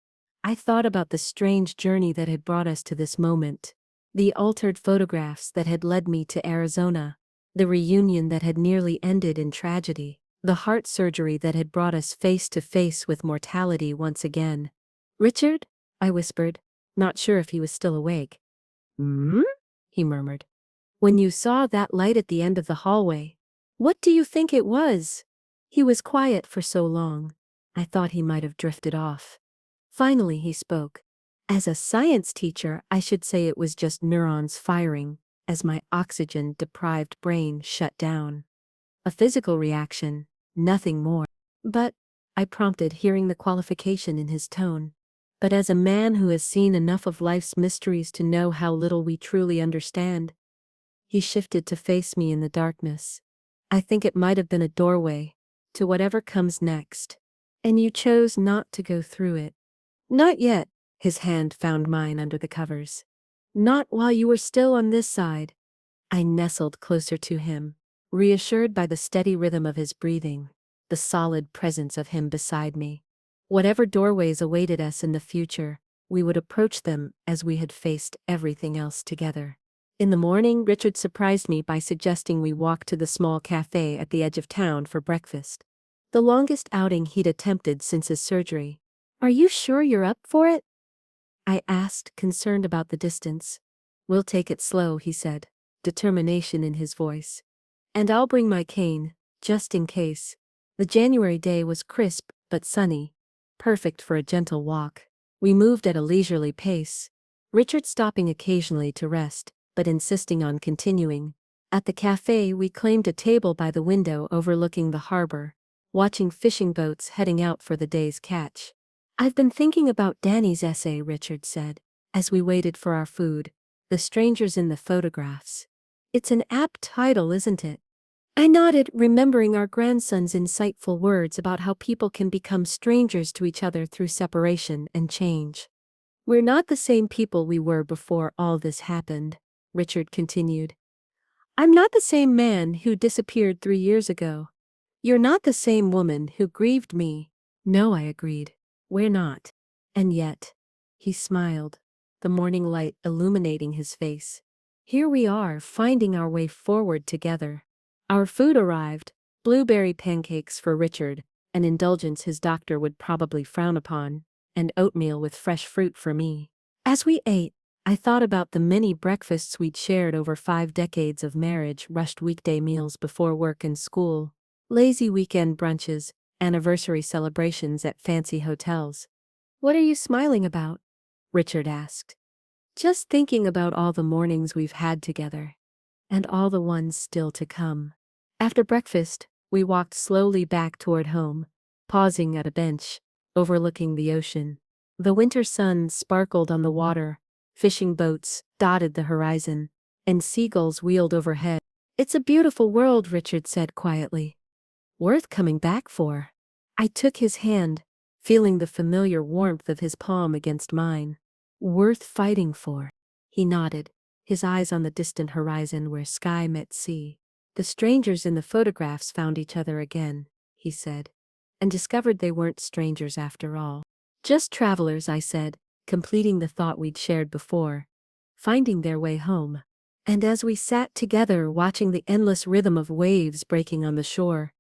I thought about the strange journey that had brought us to this moment. The altered photographs that had led me to Arizona. The reunion that had nearly ended in tragedy. The heart surgery that had brought us face to face with mortality once again. "Richard?" I whispered, not sure if he was still awake. "Hmm?" he murmured. "When you saw that light at the end of the hallway, what do you think it was?" He was quiet for so long. I thought he might have drifted off. Finally he spoke. "As a science teacher, I should say it was just neurons firing, as my oxygen-deprived brain shut down. A physical reaction, nothing more." "But," I prompted, hearing the qualification in his tone, "but as a man who has seen enough of life's mysteries to know how little we truly understand." He shifted to face me in the darkness. "I think it might have been a doorway to whatever comes next. And you chose not to go through it." "Not yet." His hand found mine under the covers. "Not while you were still on this side." I nestled closer to him, reassured by the steady rhythm of his breathing, the solid presence of him beside me. Whatever doorways awaited us in the future, we would approach them as we had faced everything else together. In the morning, Richard surprised me by suggesting we walk to the small cafe at the edge of town for breakfast. The longest outing he'd attempted since his surgery. "Are you sure you're up for it?" I asked, concerned about the distance. "We'll take it slow," he said, determination in his voice. "And I'll bring my cane, just in case." The January day was crisp but sunny, perfect for a gentle walk. We moved at a leisurely pace, Richard stopping occasionally to rest, but insisting on continuing. At the cafe, we claimed a table by the window overlooking the harbor, watching fishing boats heading out for the day's catch. "I've been thinking about Danny's essay," Richard said, as we waited for our food. "The Strangers in the Photographs." "It's an apt title, isn't it?" I nodded, remembering our grandson's insightful words about how people can become strangers to each other through separation and change. "We're not the same people we were before all this happened," Richard continued. "I'm not the same man who disappeared 3 years ago. You're not the same woman who grieved me." "No," I agreed. "We're not." And yet, he smiled, the morning light illuminating his face. "Here we are, finding our way forward together." Our food arrived, blueberry pancakes for Richard, an indulgence his doctor would probably frown upon, and oatmeal with fresh fruit for me. As we ate, I thought about the many breakfasts we'd shared over 5 decades of marriage, rushed weekday meals before work and school, lazy weekend brunches, anniversary celebrations at fancy hotels. "What are you smiling about?" Richard asked. "Just thinking about all the mornings we've had together. And all the ones still to come." After breakfast, we walked slowly back toward home, pausing at a bench, overlooking the ocean. The winter sun sparkled on the water, fishing boats dotted the horizon, and seagulls wheeled overhead. "It's a beautiful world," Richard said quietly. "Worth coming back for." I took his hand, feeling the familiar warmth of his palm against mine. "Worth fighting for." He nodded, his eyes on the distant horizon where sky met sea. "The strangers in the photographs found each other again," he said, "and discovered they weren't strangers after all. Just travelers," I said, completing the thought we'd shared before, "finding their way home." And as we sat together watching the endless rhythm of waves breaking on the shore,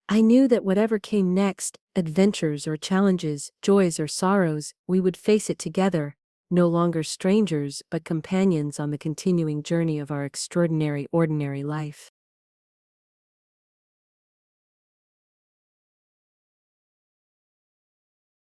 I knew that whatever came next, adventures or challenges, joys or sorrows, we would face it together, no longer strangers but companions on the continuing journey of our extraordinary ordinary life.